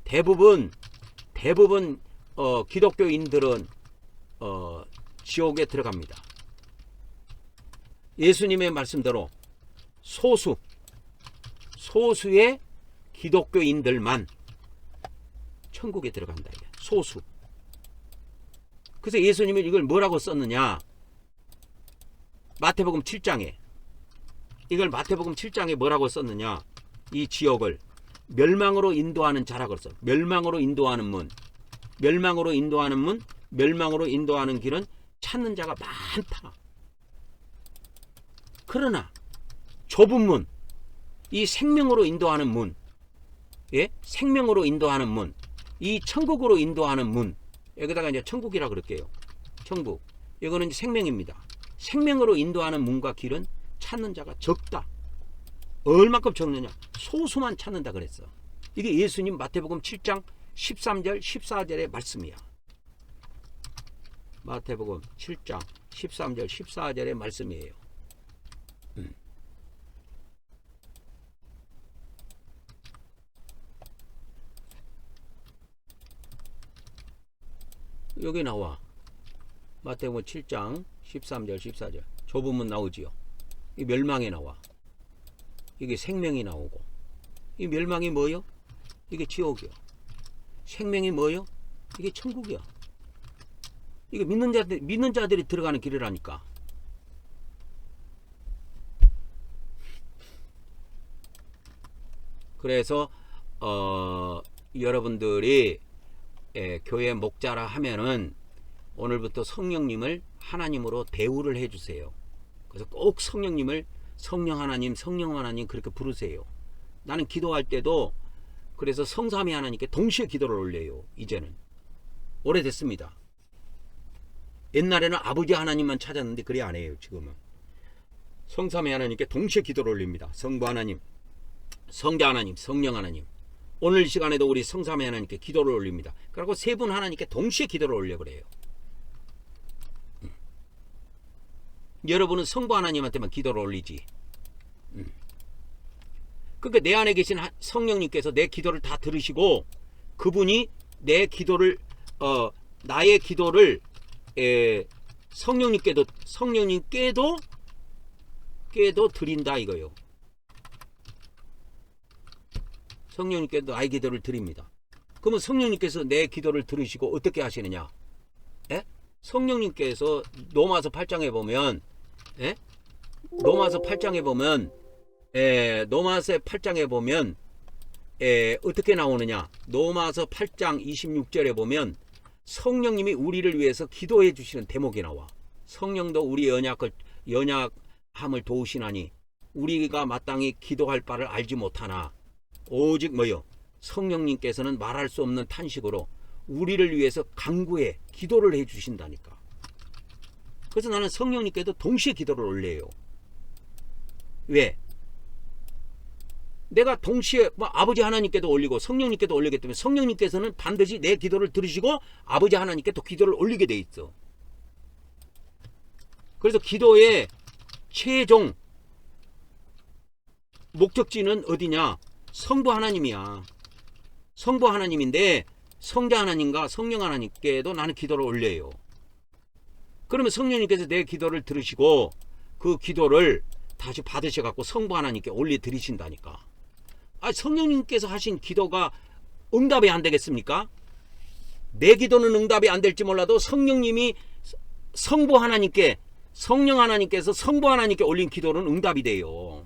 대부분 기독교인들은 지옥에 들어갑니다. 예수님의 말씀대로 소수의 기독교인들만 천국에 들어간다. 소수. 그래서 예수님은 이걸 뭐라고 썼느냐? 마태복음 7장에 뭐라고 썼느냐? 이 지옥을 멸망으로 인도하는 자라고 써. 멸망으로 인도하는 길은 찾는 자가 많다. 그러나 좁은 문, 이 생명으로 인도하는 문, 생명으로 인도하는 문, 이 천국으로 인도하는 문, 여기다가 이제 천국이라 그럴게요. 천국. 이거는 생명입니다. 생명으로 인도하는 문과 길은 찾는 자가 적다. 얼마큼 적느냐? 소수만 찾는다 그랬어. 이게 예수님 마태복음 7장 13절 14절의 말씀이야. 마태복음 7장 13절 14절의 말씀이에요. 여기 나와. 마태복음 7장 13절 14절. 좁은 문 나오지요. 이 멸망에 나와. 이게 생명이 나오고. 이 멸망이 뭐요? 이게 지옥이요. 생명이 뭐요? 이게 천국이야. 이게 믿는 자들이 들어가는 길이라니까. 그래서 여러분들이 교회 목자라 하면은 오늘부터 성령님을 하나님으로 대우를 해주세요. 그래서 꼭 성령님을 성령 하나님 그렇게 부르세요. 나는 기도할 때도 그래서 성삼위 하나님께 동시에 기도를 올려요. 이제는 오래됐습니다. 옛날에는 아버지 하나님만 찾았는데 그래 안 해요. 지금은 성삼위 하나님께 동시에 기도를 올립니다. 성부 하나님, 성자 하나님, 성령 하나님. 오늘 시간에도 우리 성삼위 하나님께 기도를 올립니다. 그리고 세 분 하나님께 동시에 기도를 올려 그래요. 여러분은 성부 하나님한테만 기도를 올리지. 그러니까 내 안에 계신 성령님께서 내 기도를 다 들으시고 그분이 내 기도를 나의 기도를 성령님께도 드린다 이거요. 성령님께도 나의 기도를 드립니다. 그러면 성령님께서 내 기도를 들으시고 어떻게 하시느냐? 예? 성령님께서 로마서 8장에 보면 로마서 8장에 보면 어떻게 나오느냐? 로마서 8장 26절에 보면 성령님이 우리를 위해서 기도해 주시는 대목이 나와. 성령도 우리 연약함을 도우시나니 우리가 마땅히 기도할 바를 알지 못하나 오직 뭐요? 성령님께서는 말할 수 없는 탄식으로 우리를 위해서 간구해 기도를 해 주신다니까. 그래서 나는 성령님께도 동시에 기도를 올려요. 왜? 내가 동시에 아버지 하나님께도 올리고 성령님께도 올리기 때문에 성령님께서는 반드시 내 기도를 들으시고 아버지 하나님께 또 기도를 올리게 돼 있어. 그래서 기도의 최종 목적지는 어디냐? 성부 하나님이야. 성부 하나님인데 성자 하나님과 성령 하나님께도 나는 기도를 올려요. 그러면 성령님께서 내 기도를 들으시고 그 기도를 다시 받으셔갖고 성부 하나님께 올려드리신다니까. 성령님께서 하신 기도가 응답이 안 되겠습니까? 내 기도는 응답이 안 될지 몰라도 성령님이 성부 하나님께, 성령 하나님께서 성부 하나님께 올린 기도는 응답이 돼요.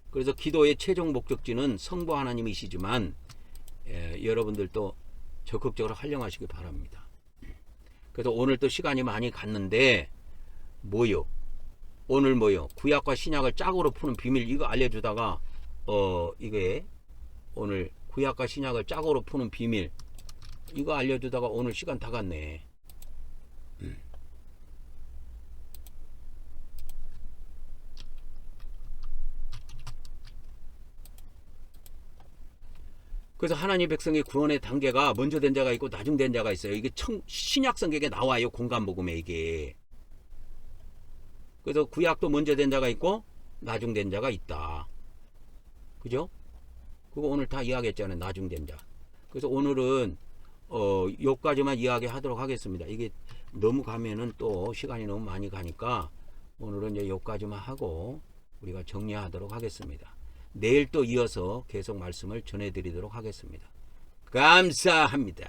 그래서 기도의 최종 목적지는 성부 하나님이시지만 여러분들도 적극적으로 활용하시기 바랍니다. 그래서 오늘 또 시간이 많이 갔는데 오늘 구약과 신약을 짝으로 푸는 비밀 이거 알려주다가 이게 오늘 구약과 신약을 짝으로 푸는 비밀 이거 알려주다가 오늘 시간 다 갔네. 그래서 하나님 백성의 구원의 단계가 먼저 된 자가 있고 나중 된 자가 있어요. 이게 신약 성경에 나와요. 공간복음에 이게. 그래서 구약도 먼저 된 자가 있고 나중 된 자가 있다. 그죠? 그거 오늘 다 이야기했잖아요. 나중 된 자. 그래서 오늘은 여기까지만 이야기하도록 하겠습니다. 이게 너무 가면은 또 시간이 너무 많이 가니까 오늘은 이제 여기까지만 하고 우리가 정리하도록 하겠습니다. 내일 또 이어서 계속 말씀을 전해드리도록 하겠습니다. 감사합니다.